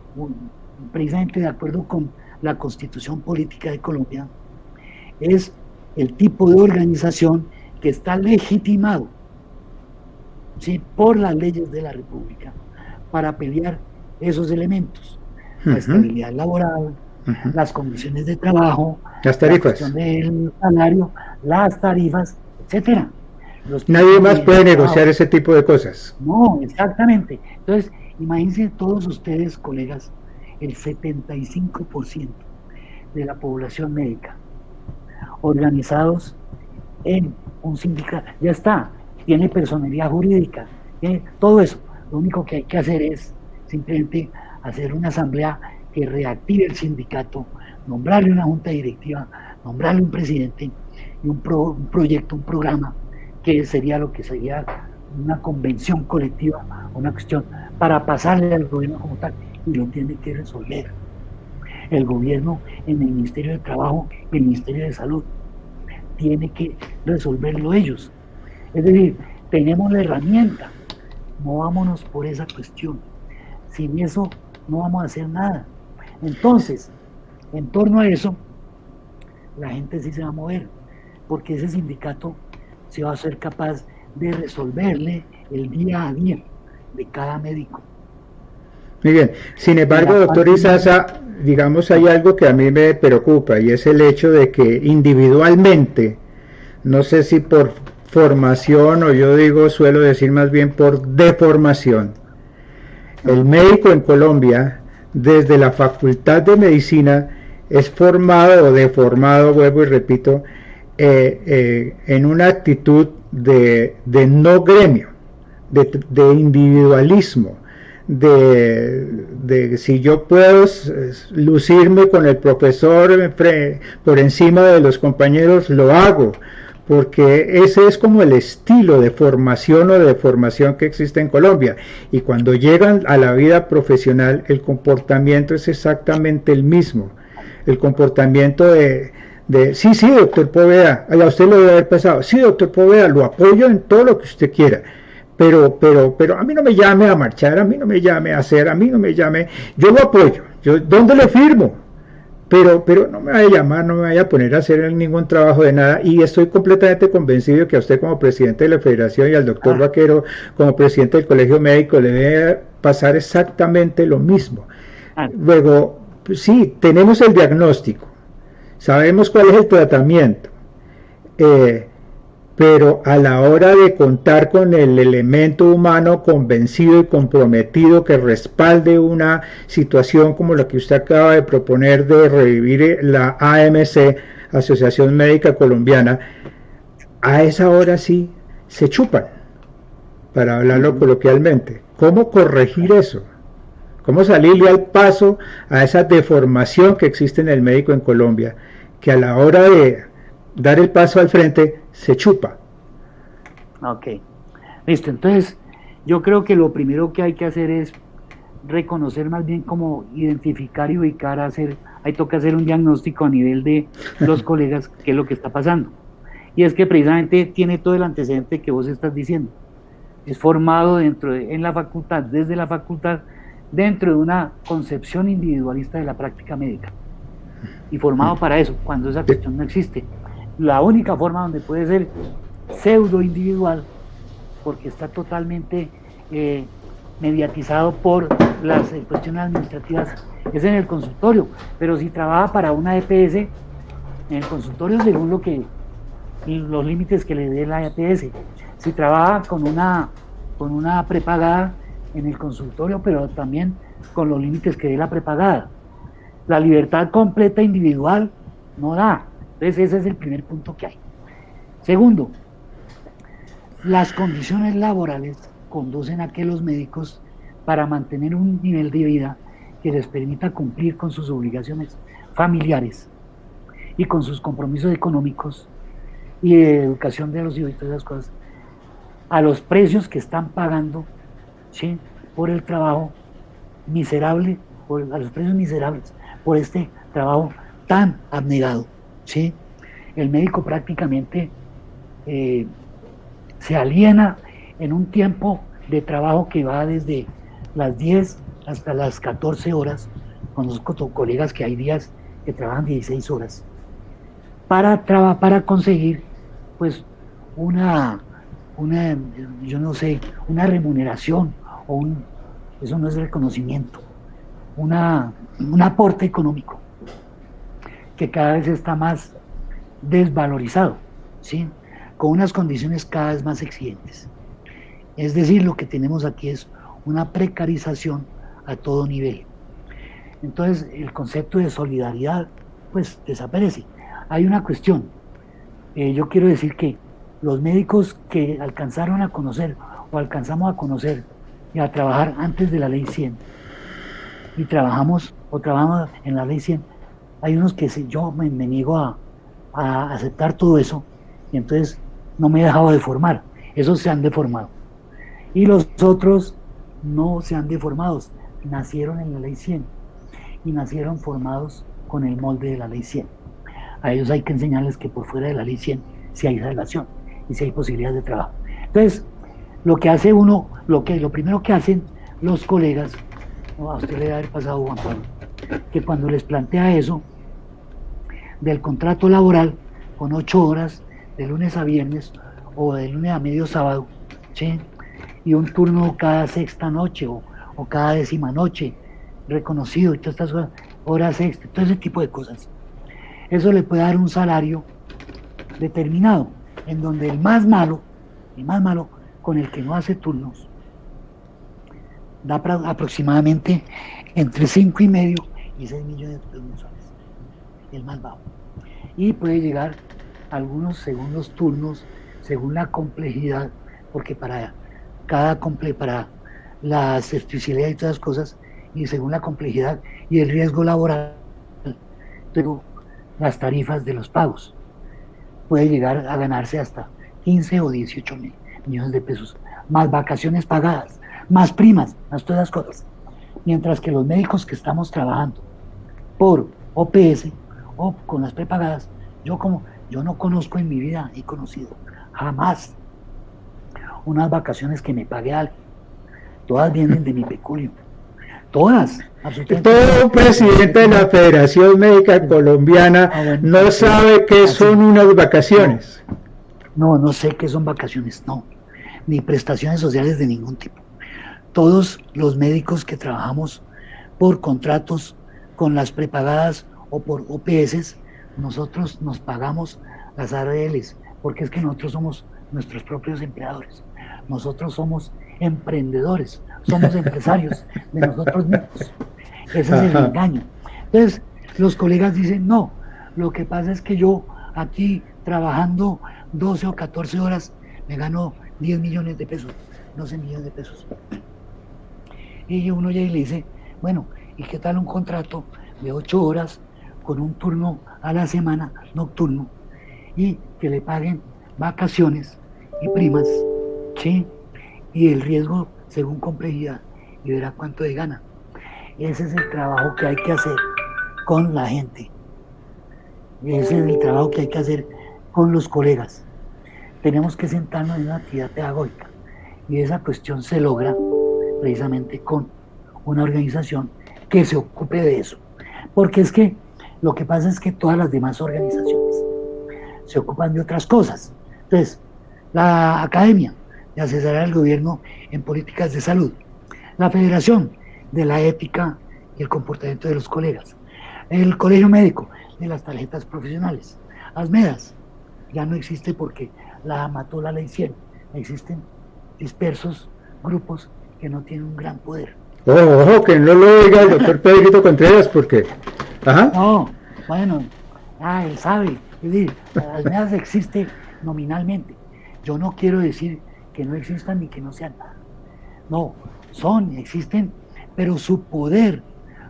precisamente de acuerdo con la Constitución Política de Colombia, es el tipo de organización que está legitimado, ¿sí?, por las leyes de la República para pelear esos elementos, la estabilidad laboral, las condiciones de trabajo, las tarifas, la cuestión del salario, las tarifas, etcétera. Nadie más puede negociar ese tipo de cosas. No, exactamente. Entonces, imagínense todos ustedes, colegas, el 75% de la población médica organizados en un sindicato, ya está, tiene personalidad jurídica, tiene todo eso. Lo único que hay que hacer es simplemente hacer una asamblea que reactive el sindicato, nombrarle una junta directiva, nombrarle un presidente y un proyecto, un programa, que sería lo que sería una convención colectiva, una cuestión para pasarle al gobierno como tal, y lo tiene que resolver el gobierno en el Ministerio de Trabajo y el Ministerio de Salud. Tiene que resolverlo ellos. Es decir, tenemos la herramienta, movámonos por esa cuestión. Sin eso no vamos a hacer nada. Entonces, en torno a eso, la gente sí se va a mover, porque ese sindicato se va a ser capaz de resolverle el día a día de cada médico. Muy bien. Sin embargo, doctor Izaza, digamos, hay algo que a mí me preocupa y es el hecho de que individualmente, no sé si por formación, o yo digo, suelo decir más bien por deformación. El médico en Colombia, desde la Facultad de Medicina, es formado o deformado, vuelvo y repito, en una actitud de no gremio, de individualismo, de si yo puedo lucirme con el profesor por encima de los compañeros, lo hago, porque ese es como el estilo de formación o de formación que existe en Colombia. Y cuando llegan a la vida profesional, el comportamiento es exactamente el mismo. El comportamiento sí, doctor Poveda, a usted lo debe haber pasado. Sí, doctor Poveda, lo apoyo en todo lo que usted quiera. Pero a mí no me llame a marchar, a mí no me llame a hacer, a mí no me llame, yo lo apoyo, ¿dónde le firmo? Pero no me vaya a llamar, no me vaya a poner a hacer ningún trabajo de nada, y estoy completamente convencido que a usted como presidente de la federación y al doctor Vaquero como presidente del colegio médico le debe pasar exactamente lo mismo. Luego, sí, tenemos el diagnóstico, sabemos cuál es el tratamiento, pero a la hora de contar con el elemento humano convencido y comprometido que respalde una situación como la que usted acaba de proponer de revivir la AMC, Asociación Médica Colombiana, a esa hora sí se chupan, para hablarlo coloquialmente. ¿Cómo corregir eso? ¿Cómo salirle al paso a esa deformación que existe en el médico en Colombia, que a la hora de dar el paso al frente se chupa? Ok, listo. Entonces yo creo que lo primero que hay que hacer es reconocer, más bien como identificar y ubicar, ahí toca hacer un diagnóstico a nivel de los colegas, qué es lo que está pasando. Y es que precisamente tiene todo el antecedente que vos estás diciendo. Es formado en la facultad, desde la facultad, dentro de una concepción individualista de la práctica médica. Y formado para eso, cuando esa cuestión no existe. La única forma donde puede ser pseudo individual, porque está totalmente mediatizado por las cuestiones administrativas, es en el consultorio. Pero si trabaja para una EPS, en el consultorio según los límites que le dé la EPS. Si trabaja con una prepagada, en el consultorio, pero también con los límites que dé la prepagada. La libertad completa individual no da. Entonces ese es el primer punto que hay. Segundo, las condiciones laborales conducen a que los médicos, para mantener un nivel de vida que les permita cumplir con sus obligaciones familiares y con sus compromisos económicos y de educación de los hijos y todas esas cosas, a los precios que están pagando, ¿sí?, por el trabajo miserable, a los precios miserables, por este trabajo tan abnegado, ¿sí? El médico prácticamente se aliena en un tiempo de trabajo que va desde las 10 hasta las 14 horas. Conozco colegas que hay días que trabajan 16 horas para conseguir pues una remuneración eso no es reconocimiento, un aporte económico que cada vez está más desvalorizado, ¿sí?, con unas condiciones cada vez más exigentes. Es decir, lo que tenemos aquí es una precarización a todo nivel. Entonces el concepto de solidaridad pues desaparece. Hay una cuestión, yo quiero decir que los médicos que alcanzaron a conocer o alcanzamos a conocer y a trabajar antes de la ley 100 y trabajamos en la ley 100, hay unos que yo me niego a aceptar todo eso, y entonces no me he dejado de formar. Esos se han deformado y los otros no se han deformado, nacieron en la ley 100 y nacieron formados con el molde de la ley 100. A ellos hay que enseñarles que por fuera de la ley 100 sí hay relación y sí hay posibilidades de trabajo. Entonces lo que hace uno, lo primero que hacen los colegas, a usted le debe haber pasado, Juan Pablo, que cuando les plantea eso del contrato laboral con 8 horas de lunes a viernes o de lunes a medio sábado, ¿sí?, y un turno cada sexta noche o cada décima noche reconocido y todas estas horas extra, todo ese tipo de cosas, eso le puede dar un salario determinado. en donde el más malo, con el que no hace turnos, da aproximadamente entre 5,5 y 6 millones de pesos mensuales, el más bajo. Y puede llegar a algunos segundos turnos según la complejidad, porque para la especialidad y todas las cosas, y según la complejidad y el riesgo laboral, pero las tarifas de los pagos puede llegar a ganarse hasta 15 o 18 millones de pesos, más vacaciones pagadas, más primas, más todas las cosas. Mientras que los médicos que estamos trabajando por OPS o con las prepagadas, yo no conozco en mi vida, he conocido jamás unas vacaciones que me pague alguien. Todas vienen de mi peculio. Todas, absolutamente. Todo presidente de la Federación Médica Colombiana no sabe qué son unas vacaciones. No sé qué son vacaciones, no. Ni prestaciones sociales de ningún tipo. Todos los médicos que trabajamos por contratos con las prepagadas o por OPS, nosotros nos pagamos las ARLs, porque es que nosotros somos nuestros propios empleadores. Nosotros somos emprendedores, somos empresarios de nosotros mismos. Ese es el engaño. Entonces, los colegas dicen, no, lo que pasa es que yo aquí trabajando 12 o 14 horas me gano 10 millones de pesos, 12 millones de pesos. Y uno ya le dice, bueno, ¿y qué tal un contrato de 8 horas con un turno a la semana nocturno y que le paguen vacaciones y primas, ¿sí? Y el riesgo según complejidad, y verá cuánto de gana? Ese es el trabajo que hay que hacer con la gente. Ese es el trabajo que hay que hacer con los colegas. Tenemos que sentarnos en una actividad pedagógica y esa cuestión se logra precisamente con una organización que se ocupe de eso. Porque es que lo que pasa es que todas las demás organizaciones se ocupan de otras cosas. Entonces, la Academia de Asesorar al Gobierno en Políticas de Salud, la Federación de la Ética y el Comportamiento de los Colegas, el Colegio Médico de las Tarjetas Profesionales, ASMEDAS, ya no existe porque la mató la ley 100. Existen dispersos grupos que no tienen un gran poder. Ojo, que no lo diga el doctor Pedrito Contreras, porque... Ajá. No, bueno, él sabe. Es decir, ASMEDAS existe nominalmente. Yo no quiero decir que no existan ni que no sean nada. No, existen, pero su poder,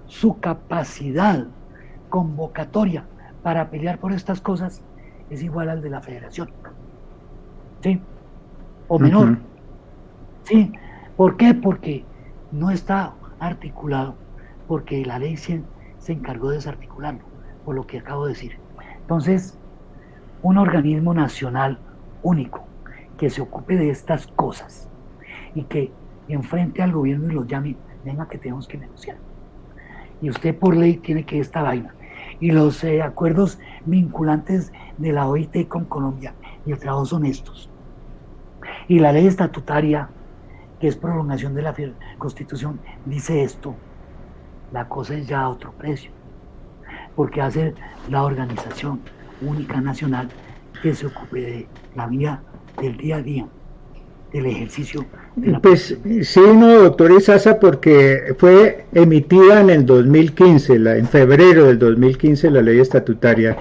su capacidad convocatoria para pelear por estas cosas es igual al de la federación. ¿Sí? O menor. ¿Sí? ¿Por qué? Porque no está articulado, porque la ley 100 se encargó de desarticularlo, por lo que acabo de decir. Entonces, un organismo nacional único que se ocupe de estas cosas y que enfrente al gobierno y los llame, venga que tenemos que negociar. Y usted por ley tiene que esta vaina. Y los acuerdos vinculantes de la OIT con Colombia y el trabajo son estos. Y la ley estatutaria, que es prolongación de la Constitución, dice esto. La cosa es ya a otro precio. Porque hace la organización única nacional que se ocupe de la vida del día a día, del ejercicio de la Pues sí, no, doctor Izaza, porque fue emitida en el 2015, en febrero del 2015, la ley estatutaria,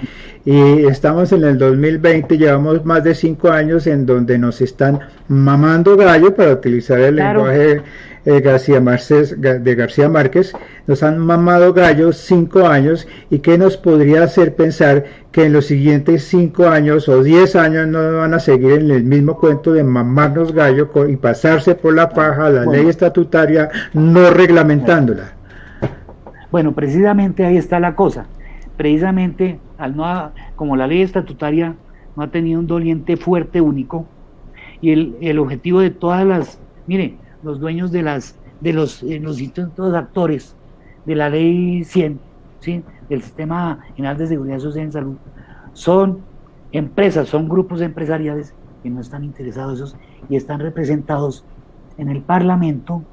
y estamos en el 2020, llevamos más de 5 años en donde nos están mamando gallo, para utilizar el lenguaje de García Márquez, nos han mamado gallo 5 años, y qué nos podría hacer pensar que en los siguientes 5 años o 10 años no van a seguir en el mismo cuento de mamarnos gallo y pasarse por la paja la ley estatutaria no reglamentándola. Bueno, precisamente ahí está la cosa. Precisamente, como la ley estatutaria no ha tenido un doliente fuerte único, y el objetivo de todas las, mire, los dueños de los institutos actores de la ley 100, ¿sí?, del Sistema General de Seguridad Social en Salud, son empresas, son grupos empresariales que no están interesados y están representados en el Parlamento,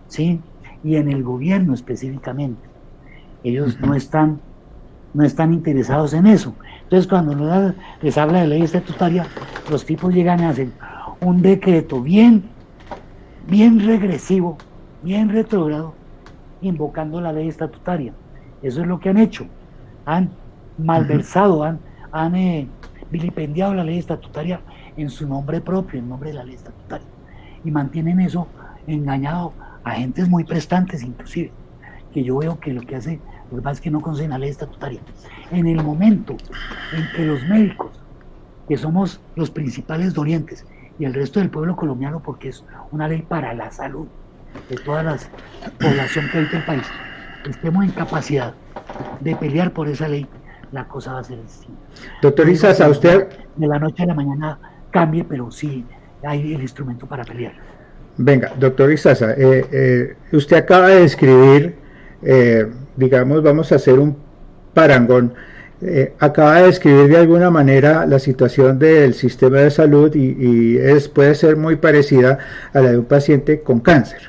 ¿sí?, y en el gobierno específicamente. Ellos no están no están interesados en eso. Entonces cuando les habla de ley estatutaria, los tipos llegan y hacen un decreto bien regresivo, bien retrógrado, invocando la ley estatutaria. Eso es lo que han hecho. Han malversado, han vilipendiado la ley estatutaria en su nombre propio, en nombre de la ley estatutaria. Y mantienen eso engañado a gentes muy prestantes, inclusive, que yo veo que lo que hace, lo que pasa es que no conocen la ley estatutaria. En el momento en que los médicos, que somos los principales dolientes, y el resto del pueblo colombiano, porque es una ley para la salud de toda la población que habita el país, estemos en capacidad de pelear por esa ley, la cosa va a ser distinta. Doctor Izaza, usted... De la noche a la mañana cambie, pero sí hay el instrumento para pelear. Venga, doctor Izaza, usted acaba de describir, digamos, vamos a hacer un parangón, acaba de describir de alguna manera la situación del sistema de salud y puede ser muy parecida a la de un paciente con cáncer.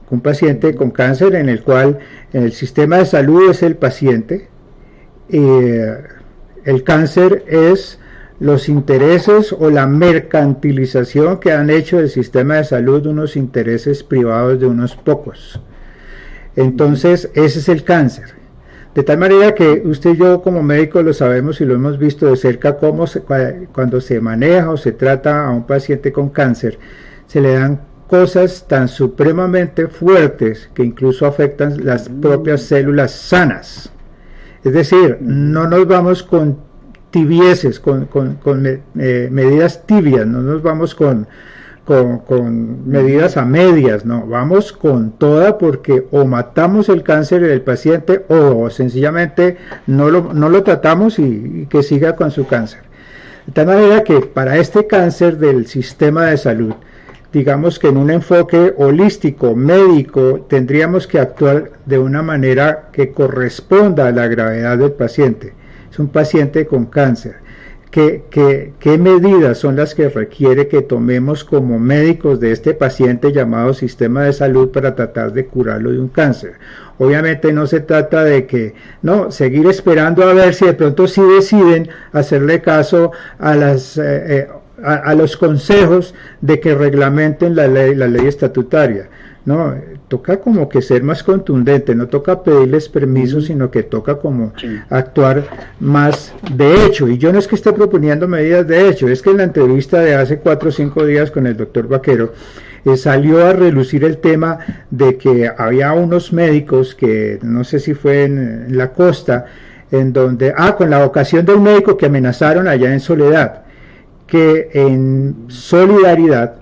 Un paciente con cáncer en el cual el sistema de salud es el paciente, el cáncer es los intereses o la mercantilización que han hecho del sistema de salud unos intereses privados de unos pocos. Entonces, ese es el cáncer. De tal manera que usted y yo como médicos lo sabemos y lo hemos visto de cerca cómo cuando se maneja o se trata a un paciente con cáncer, se le dan cosas tan supremamente fuertes que incluso afectan las propias células sanas. Es decir, no nos vamos con tibieces, con medidas tibias, no nos vamos con medidas a medias, no, vamos con toda, porque o matamos el cáncer del paciente o sencillamente no lo tratamos y que siga con su cáncer. De tal manera que para este cáncer del sistema de salud, digamos que en un enfoque holístico, médico, tendríamos que actuar de una manera que corresponda a la gravedad del paciente. Es un paciente con cáncer. ¿Qué medidas son las que requiere que tomemos como médicos de este paciente llamado sistema de salud para tratar de curarlo de un cáncer? Obviamente no se trata de que, no, seguir esperando a ver si de pronto sí deciden hacerle caso a los consejos de que reglamenten la ley estatutaria. No, toca como que ser más contundente, no toca pedirles permiso, sino que toca como actuar más de hecho. Y yo no es que esté proponiendo medidas de hecho, es que en la entrevista de hace 4 o 5 días con el doctor Vaquero, salió a relucir el tema de que había unos médicos que, no sé si fue en la costa, en donde, con la ocasión de un médico que amenazaron allá en Soledad, que en solidaridad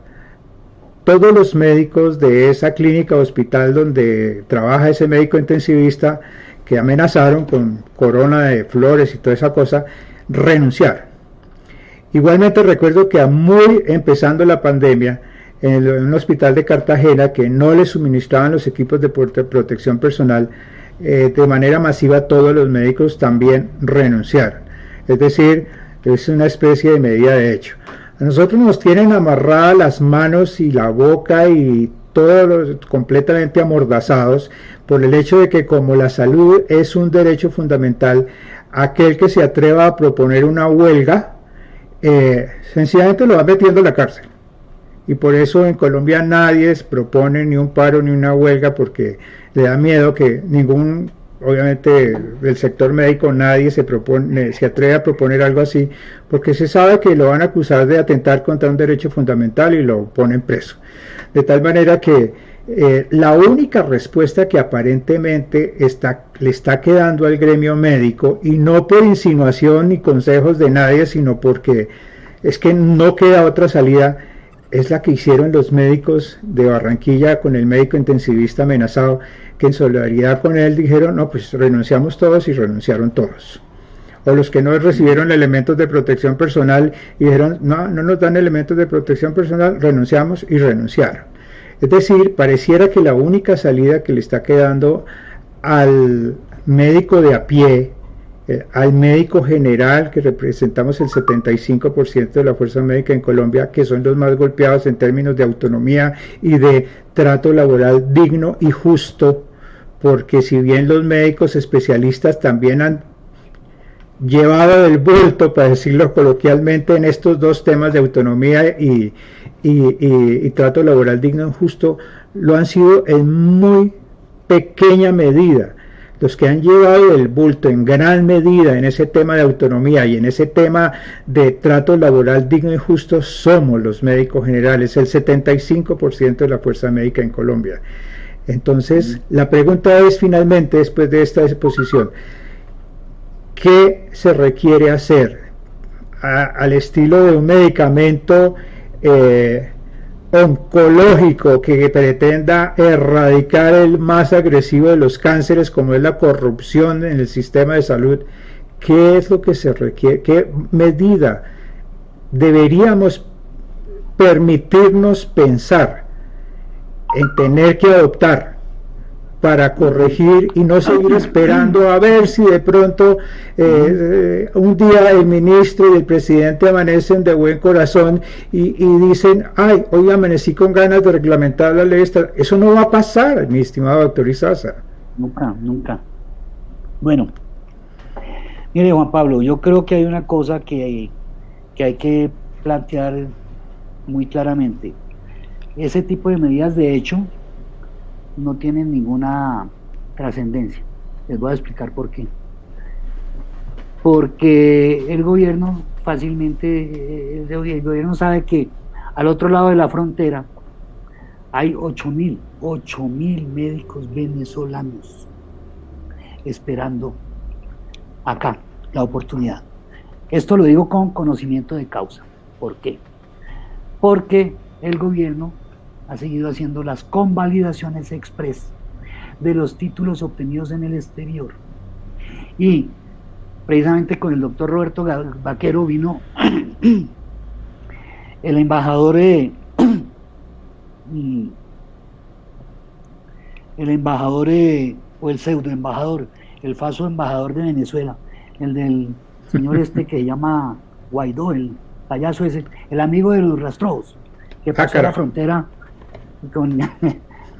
todos los médicos de esa clínica o hospital donde trabaja ese médico intensivista que amenazaron con corona de flores y toda esa cosa, renunciaron. Igualmente recuerdo que muy empezando la pandemia, en un hospital de Cartagena que no le suministraban los equipos de protección personal, de manera masiva todos los médicos también renunciaron. Es decir, es una especie de medida de hecho. A nosotros nos tienen amarradas las manos y la boca y todos completamente amordazados por el hecho de que como la salud es un derecho fundamental, aquel que se atreva a proponer una huelga, sencillamente lo va metiendo en la cárcel. Y por eso en Colombia nadie propone ni un paro ni una huelga, porque le da miedo que obviamente del sector médico nadie se atreve a proponer algo así, porque se sabe que lo van a acusar de atentar contra un derecho fundamental y lo ponen preso. De tal manera que la única respuesta que aparentemente le está quedando al gremio médico, y no por insinuación ni consejos de nadie, sino porque es que no queda otra salida, es la que hicieron los médicos de Barranquilla con el médico intensivista amenazado, que en solidaridad con él dijeron, no, pues renunciamos todos, y renunciaron todos. O los que no recibieron elementos de protección personal y dijeron, no nos dan elementos de protección personal, renunciamos, y renunciaron. Es decir, pareciera que la única salida que le está quedando al médico de a pie, al médico general, que representamos el 75% de la fuerza médica en Colombia, que son los más golpeados en términos de autonomía y de trato laboral digno y justo, porque si bien los médicos especialistas también han llevado del bulto, para decirlo coloquialmente, en estos dos temas de autonomía y trato laboral digno y justo, lo han sido en muy pequeña medida. Los que han llevado el bulto en gran medida en ese tema de autonomía y en ese tema de trato laboral digno y justo somos los médicos generales, el 75% de la fuerza médica en Colombia. Entonces, la pregunta es finalmente, después de esta exposición, ¿qué se requiere hacer al estilo de un medicamento oncológico que pretenda erradicar el más agresivo de los cánceres, como es la corrupción en el sistema de salud? ¿Qué es lo que se requiere? ¿Qué medida deberíamos permitirnos pensar en tener que adoptar para corregir y no seguir esperando a ver si de pronto un día el ministro y el presidente amanecen de buen corazón y dicen, ay, hoy amanecí con ganas de reglamentar la ley? Eso no va a pasar, mi estimado doctor Izaza. Nunca, nunca. Bueno, mire, Juan Pablo, yo creo que hay una cosa que hay que plantear muy claramente. Ese tipo de medidas, de hecho, no tienen ninguna trascendencia. Les voy a explicar por qué. Porque el gobierno fácilmente, el gobierno sabe que al otro lado de la frontera hay 8.000 médicos venezolanos esperando acá la oportunidad. Esto lo digo con conocimiento de causa. ¿Por qué? Porque el gobierno ha seguido haciendo las convalidaciones express de los títulos obtenidos en el exterior. Y precisamente con el doctor Roberto Vaquero vino el embajador o el pseudo embajador, el falso embajador de Venezuela, el del señor que se llama Guaidó, el payaso ese, el amigo de los rastrojos, que pasó la frontera con,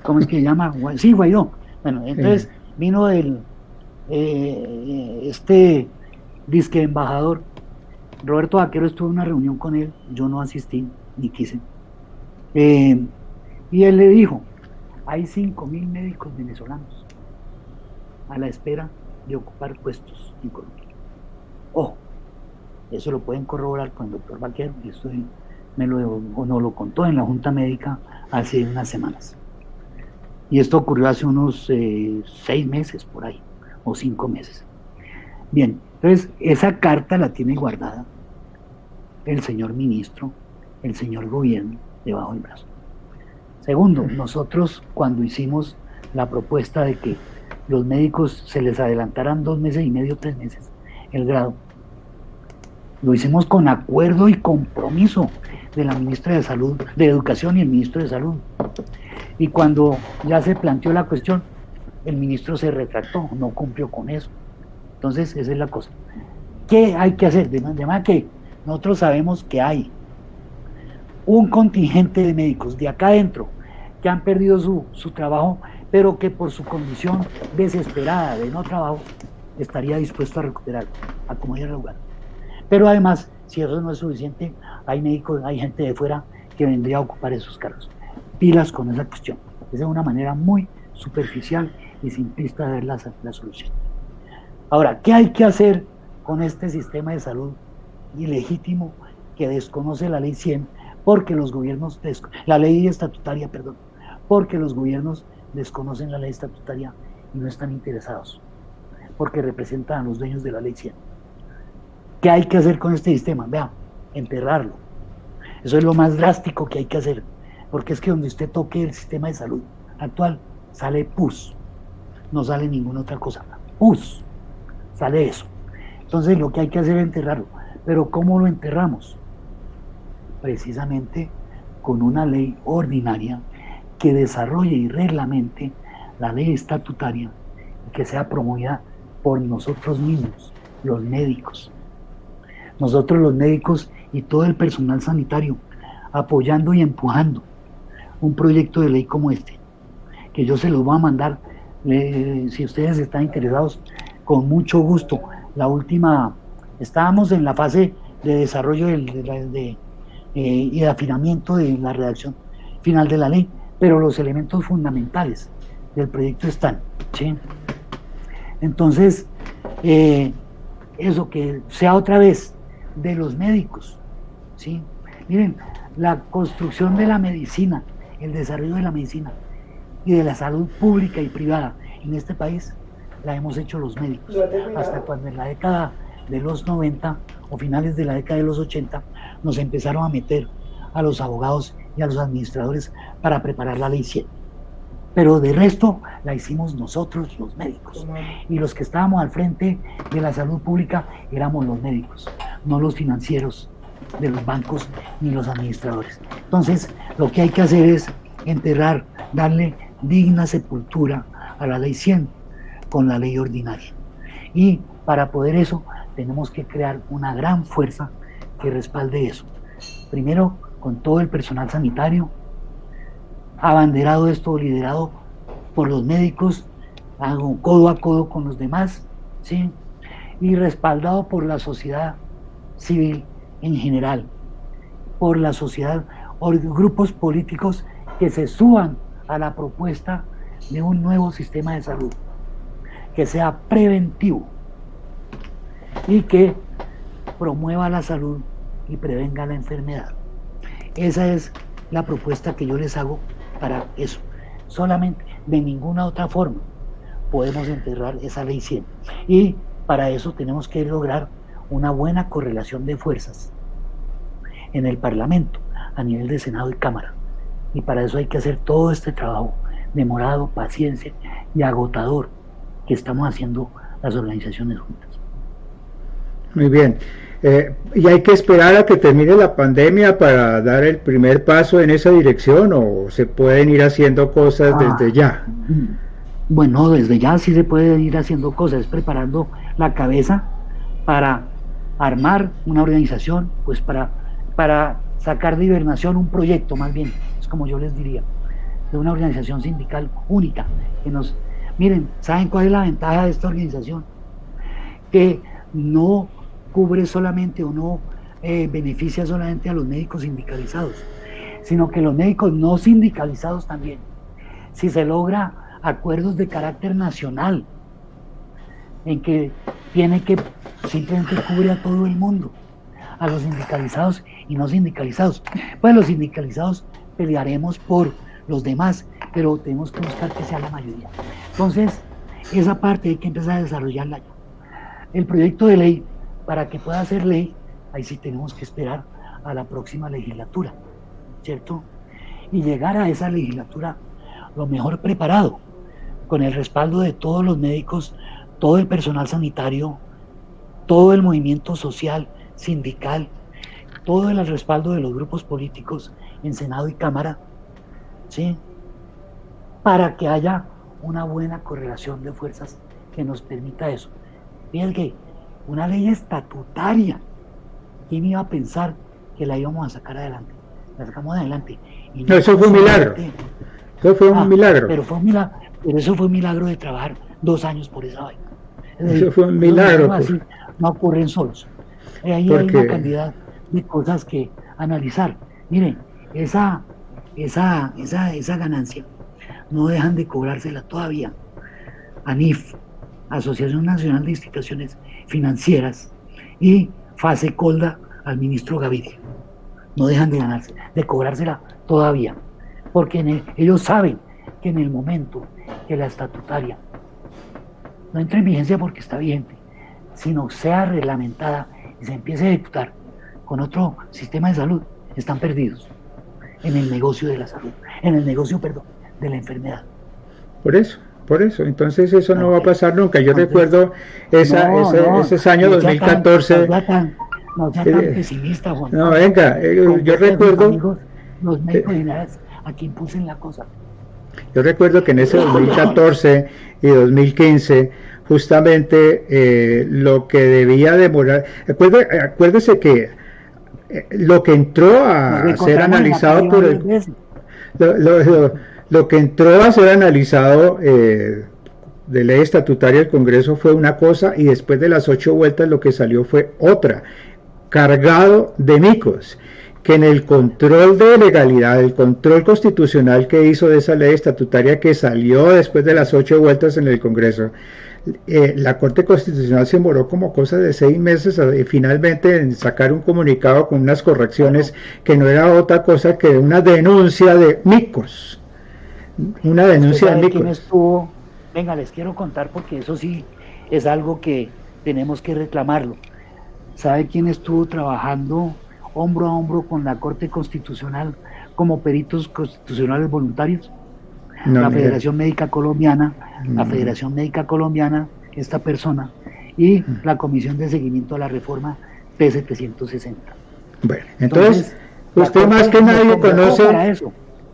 ¿cómo es que se llama? Sí, Guaidó. Bueno, entonces vino disque embajador Roberto Vaquero, estuvo en una reunión con él, yo no asistí, ni quise, y él le dijo, hay 5.000 médicos venezolanos a la espera de ocupar puestos en Colombia. Eso lo pueden corroborar con el doctor Vaquero, y esto nos lo contó en la Junta Médica hace unas semanas. Y esto ocurrió hace unos 6 meses por ahí, o 5 meses. Bien, entonces esa carta la tiene guardada el señor ministro, el señor gobierno, debajo del brazo. Segundo, nosotros cuando hicimos la propuesta de que los médicos se les adelantaran 2 meses y medio, 3 meses el grado, lo hicimos con acuerdo y compromiso de la ministra de Salud, de Educación, y el ministro de Salud. Y cuando ya se planteó la cuestión, el ministro se retractó, no cumplió con eso. Entonces, esa es la cosa. ¿Qué hay que hacer? De manera que nosotros sabemos que hay un contingente de médicos de acá adentro que han perdido su trabajo, pero que por su condición desesperada de no trabajo estaría dispuesto a recuperarlo, a como diera lugar. Pero además, si eso no es suficiente, hay médicos, hay gente de fuera que vendría a ocupar esos cargos. Pilas con esa cuestión. Esa es una manera muy superficial y simplista de ver la solución. Ahora, ¿qué hay que hacer con este sistema de salud ilegítimo que desconoce la ley 100? Porque los gobiernos, la ley estatutaria, perdón, porque los gobiernos desconocen la ley estatutaria y no están interesados, porque representan a los dueños de la ley 100. ¿Qué hay que hacer con este sistema? Vea, enterrarlo. Eso es lo más drástico que hay que hacer, porque es que donde usted toque el sistema de salud actual, sale pus, no sale ninguna otra cosa, pus, sale eso. Entonces lo que hay que hacer es enterrarlo. Pero ¿cómo lo enterramos? Precisamente con una ley ordinaria que desarrolle y reglamente la ley estatutaria y que sea promovida por nosotros mismos, los médicos. Nosotros los médicos y todo el personal sanitario, apoyando y empujando un proyecto de ley como este, que yo se los voy a mandar, si ustedes están interesados, con mucho gusto. La última Estábamos en la fase de desarrollo y de afinamiento de la redacción final de la ley, pero los elementos fundamentales del proyecto están, ¿sí? Entonces, eso que sea otra vez de los médicos, ¿sí? Miren, la construcción de la medicina, el desarrollo de la medicina y de la salud pública y privada en este país, la hemos hecho los médicos. Hasta cuando en la década de los 90 o finales de la década de los 80 nos empezaron a meter a los abogados y a los administradores para preparar la ley 100. Pero de resto la hicimos nosotros, los médicos. Y los que estábamos al frente de la salud pública éramos los médicos, no los financieros de los bancos ni los administradores. Entonces, lo que hay que hacer es enterrar, darle digna sepultura a la ley 100 con la ley ordinaria. Y para poder eso, tenemos que crear una gran fuerza que respalde eso. Primero, con todo el personal sanitario, abanderado esto, liderado por los médicos, codo a codo con los demás, ¿sí? Y respaldado por la sociedad civil en general, por la sociedad, o grupos políticos que se suban a la propuesta de un nuevo sistema de salud, que sea preventivo y que promueva la salud y prevenga la enfermedad. Esa es la propuesta que yo les hago para eso. Solamente, de ninguna otra forma podemos enterrar esa ley 100. Y para eso tenemos que lograr una buena correlación de fuerzas en el Parlamento, a nivel de Senado y Cámara. Y para eso hay que hacer todo este trabajo demorado, paciencia y agotador que estamos haciendo las organizaciones juntas. Muy bien. ¿Y hay que esperar a que termine la pandemia para dar el primer paso en esa dirección o se pueden ir haciendo cosas desde ya? Bueno, desde ya sí se puede ir haciendo cosas, preparando la cabeza para armar una organización, pues para sacar de hibernación un proyecto, más bien, es como yo les diría, de una organización sindical única, que nos... Miren, ¿saben cuál es la ventaja de esta organización? Que no cubre solamente o no beneficia solamente a los médicos sindicalizados, sino que los médicos no sindicalizados también. Si se logra acuerdos de carácter nacional, en que tiene que simplemente cubre a todo el mundo, a los sindicalizados y no sindicalizados. Pues los sindicalizados pelearemos por los demás, pero tenemos que buscar que sea la mayoría. Entonces, esa parte hay que empezar a desarrollarla ya. El proyecto de ley, para que pueda ser ley, ahí sí tenemos que esperar a la próxima legislatura, ¿cierto? Y llegar a esa legislatura lo mejor preparado, con el respaldo de todos los médicos, todo el personal sanitario, todo el movimiento social, sindical, todo el respaldo de los grupos políticos en Senado y Cámara, ¿sí? Para que haya una buena correlación de fuerzas que nos permita eso. Fíjense que una ley estatutaria, ¿quién iba a pensar que la íbamos a sacar adelante? La sacamos adelante. Y no, eso fue un milagro. Eso fue un milagro. Pero fue un milagro. Pero eso fue un milagro de trabajar 2 años por esa vaina. Eso fue un milagro. Así no ocurren solos. Ahí hay una cantidad de cosas que analizar. Miren, esa ganancia no dejan de cobrársela todavía a ANIF, Asociación Nacional de Instituciones Financieras, y Fasecolda al ministro Gaviria. No dejan de cobrársela todavía, porque ellos saben que en el momento que la estatutaria no entre en vigencia porque está vigente, sino sea reglamentada y se empiece a ejecutar con otro sistema de salud, están perdidos en el negocio de la salud, en el negocio, perdón, de la enfermedad. Por eso, entonces eso no va a pasar nunca. Yo recuerdo ese año 2014. No sea tan pesimista, Juan. No, venga, yo recuerdo... Amigos, los médicos generales a quien impulsen la cosa. Yo recuerdo que en ese 2014 y 2015, justamente lo que debía demorar... Acuérdese que lo que entró a ser analizado por el... Lo que entró a ser analizado de ley estatutaria del Congreso fue una cosa y después de las 8 vueltas lo que salió fue otra, cargado de micos, que en el control de legalidad, el control constitucional que hizo de esa ley estatutaria que salió después de las 8 vueltas en el Congreso, la Corte Constitucional se demoró como cosa de 6 meses finalmente en sacar un comunicado con unas correcciones que no era otra cosa que una denuncia de micos. Una denuncia de micos. ¿Quién estuvo? Venga, les quiero contar porque eso sí es algo que tenemos que reclamarlo. ¿Sabe quién estuvo trabajando hombro a hombro con la Corte Constitucional como peritos constitucionales voluntarios? No, la Federación Médica Colombiana, la Federación Médica Colombiana, esta persona, y la Comisión de Seguimiento a la Reforma P760. Bueno, entonces usted más que nadie conoce...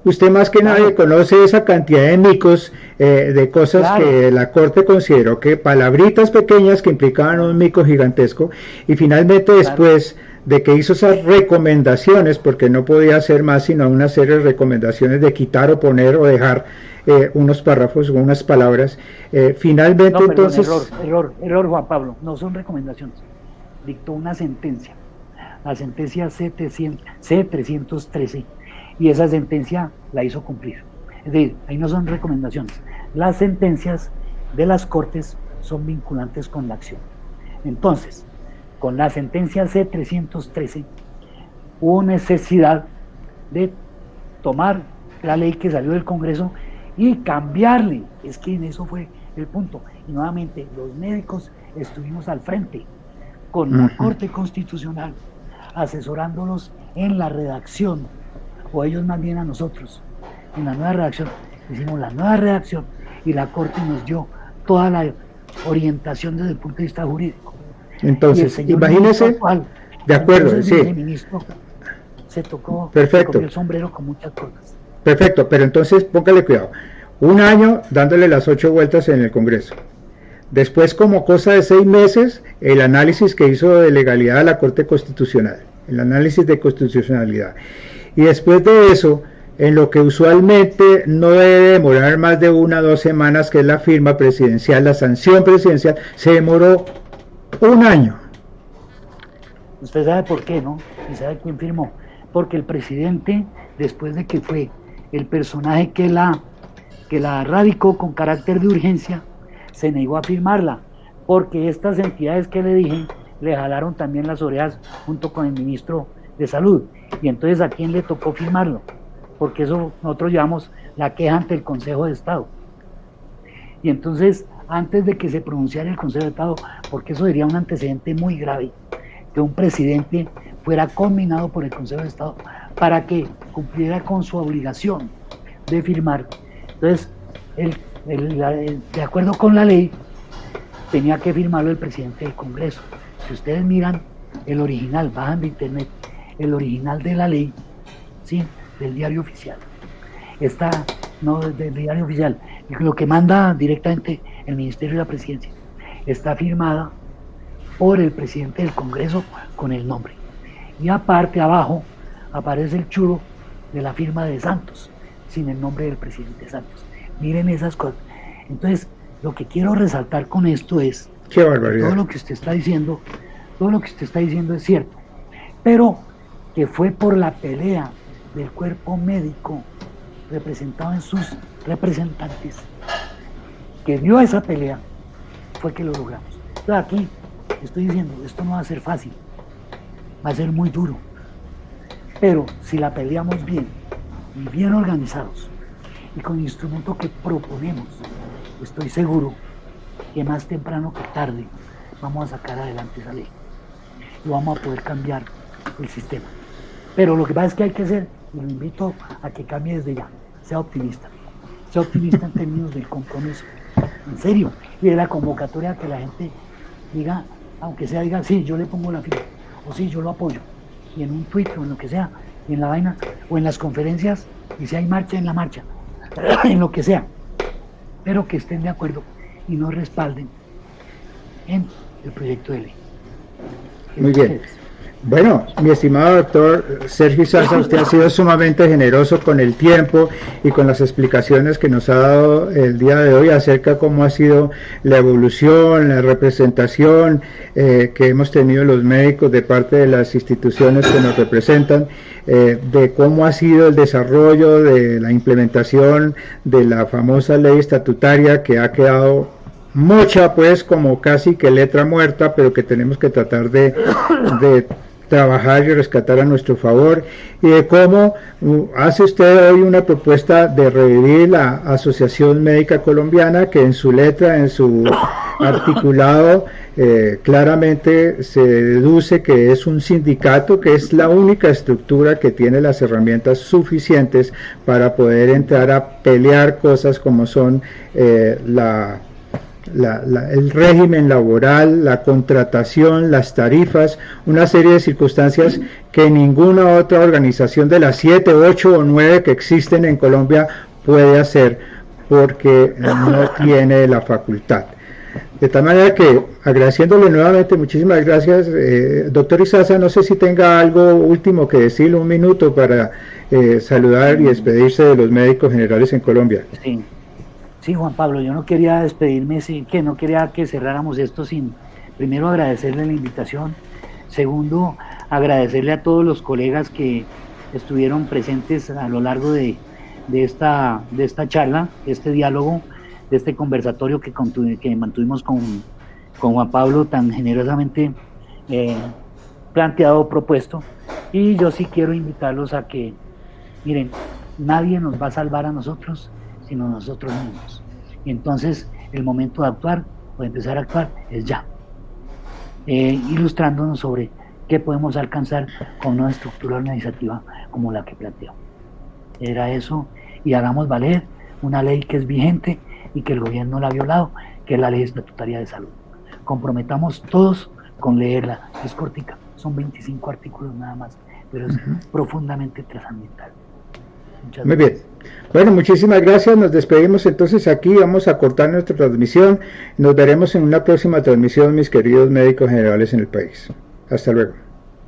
Usted más que nadie conoce esa cantidad de micos, de cosas que la Corte consideró que palabritas pequeñas que implicaban un mico gigantesco, y finalmente después de que hizo esas recomendaciones, porque no podía hacer más sino una serie de recomendaciones de quitar o poner o dejar unos párrafos o unas palabras, finalmente no, perdón, entonces... Error Juan Pablo, no son recomendaciones, dictó una sentencia, la sentencia C313, y esa sentencia la hizo cumplir. Es decir, ahí no son recomendaciones. Las sentencias de las Cortes son vinculantes con la acción. Entonces, con la sentencia C313 hubo necesidad de tomar la ley que salió del Congreso y cambiarle. Es que en eso fue el punto. Y nuevamente, los médicos estuvimos al frente con la Corte Constitucional, asesorándolos en la redacción, o ellos más bien a nosotros, en la nueva redacción. Hicimos la nueva redacción y la Corte nos dio toda la orientación desde el punto de vista jurídico. Entonces, imagínese, actual, de acuerdo, sí. El ministro se tocó, perfecto, se cogió el sombrero con muchas cosas. Perfecto, pero entonces póngale cuidado. Un año dándole las 8 vueltas en el Congreso. Después, como cosa de 6 meses, el análisis que hizo de legalidad a la Corte Constitucional, el análisis de constitucionalidad. Y después de eso, en lo que usualmente no debe demorar más de 1 o 2 semanas, que es la firma presidencial, la sanción presidencial, se demoró 1 año. Usted sabe por qué, ¿no? ¿Y sabe quién firmó? Porque el presidente, después de que fue el personaje que la radicó con carácter de urgencia, se negó a firmarla, porque estas entidades que le dije le jalaron también las orejas junto con el ministro de Salud. Y entonces, ¿a quién le tocó firmarlo? Porque eso nosotros llevamos la queja ante el Consejo de Estado. Y entonces, antes de que se pronunciara el Consejo de Estado, porque eso sería un antecedente muy grave, que un presidente fuera conminado por el Consejo de Estado para que cumpliera con su obligación de firmar. Entonces, de acuerdo con la ley, tenía que firmarlo el presidente del Congreso. Si ustedes miran el original, bajan de internet, el original de la ley, ¿sí?, del diario oficial, está, no del diario oficial, lo que manda directamente el Ministerio de la Presidencia, está firmada por el presidente del Congreso con el nombre. Y aparte, abajo, aparece el churo de la firma de Santos, sin el nombre del presidente Santos. Miren esas cosas. Entonces, lo que quiero resaltar con esto es ¡qué barbaridad! Todo lo que usted está diciendo es cierto, pero que fue por la pelea del cuerpo médico representado en sus representantes, que dio esa pelea, fue que lo logramos. Entonces, aquí estoy diciendo, esto no va a ser fácil, va a ser muy duro, pero si la peleamos bien y bien organizados y con el instrumento que proponemos, estoy seguro que más temprano que tarde vamos a sacar adelante esa ley y vamos a poder cambiar el sistema. Pero lo que pasa es que hay que ser, y lo invito a que cambie desde ya, sea optimista en términos del compromiso, en serio, y de la convocatoria, que la gente diga, aunque sea, diga, sí, yo le pongo la firma, o sí, yo lo apoyo, y en un tuit o en lo que sea, y en la vaina, o en las conferencias, y si hay marcha, en la marcha, en lo que sea, pero que estén de acuerdo y no respalden en el proyecto de ley. Muy bien. Bueno, mi estimado doctor Sergio Izaza, usted ha sido sumamente generoso con el tiempo y con las explicaciones que nos ha dado el día de hoy acerca de cómo ha sido la evolución, la representación que hemos tenido los médicos de parte de las instituciones que nos representan, de cómo ha sido el desarrollo de la implementación de la famosa ley estatutaria que ha quedado mucha, pues, como casi que letra muerta, pero que tenemos que tratar de trabajar y rescatar a nuestro favor, y de cómo hace usted hoy una propuesta de revivir la Asociación Médica Colombiana, que en su letra, en su articulado, claramente se deduce que es un sindicato, que es la única estructura que tiene las herramientas suficientes para poder entrar a pelear cosas como son el régimen laboral, la contratación, las tarifas, una serie de circunstancias que ninguna otra organización de las 7, 8 o 9 que existen en Colombia puede hacer, porque no tiene la facultad. De tal manera que, agradeciéndole nuevamente, muchísimas gracias, doctor Izaza, no sé si tenga algo último que decirle, un minuto para saludar y despedirse de los médicos generales en Colombia. Sí, Juan Pablo, yo no quería despedirme, no quería que cerráramos esto sin, primero, agradecerle la invitación, segundo, agradecerle a todos los colegas que estuvieron presentes a lo largo de esta charla, de este diálogo, de este conversatorio que mantuvimos con Juan Pablo, tan generosamente planteado, propuesto. Y yo sí quiero invitarlos a que, miren, nadie nos va a salvar a nosotros, sino nosotros mismos. Y entonces el momento de actuar, o de empezar a actuar, es ya. Ilustrándonos sobre qué podemos alcanzar con una estructura organizativa como la que planteo. Era eso, y hagamos valer una ley que es vigente y que el gobierno la ha violado, que es la Ley Estatutaria de Salud. Comprometamos todos con leerla. Es cortica, son 25 artículos nada más, pero es profundamente trascendental. Muy bien. Bueno, muchísimas gracias. Nos despedimos entonces aquí. Vamos a cortar nuestra transmisión. Nos veremos en una próxima transmisión, mis queridos médicos generales en el país. Hasta luego.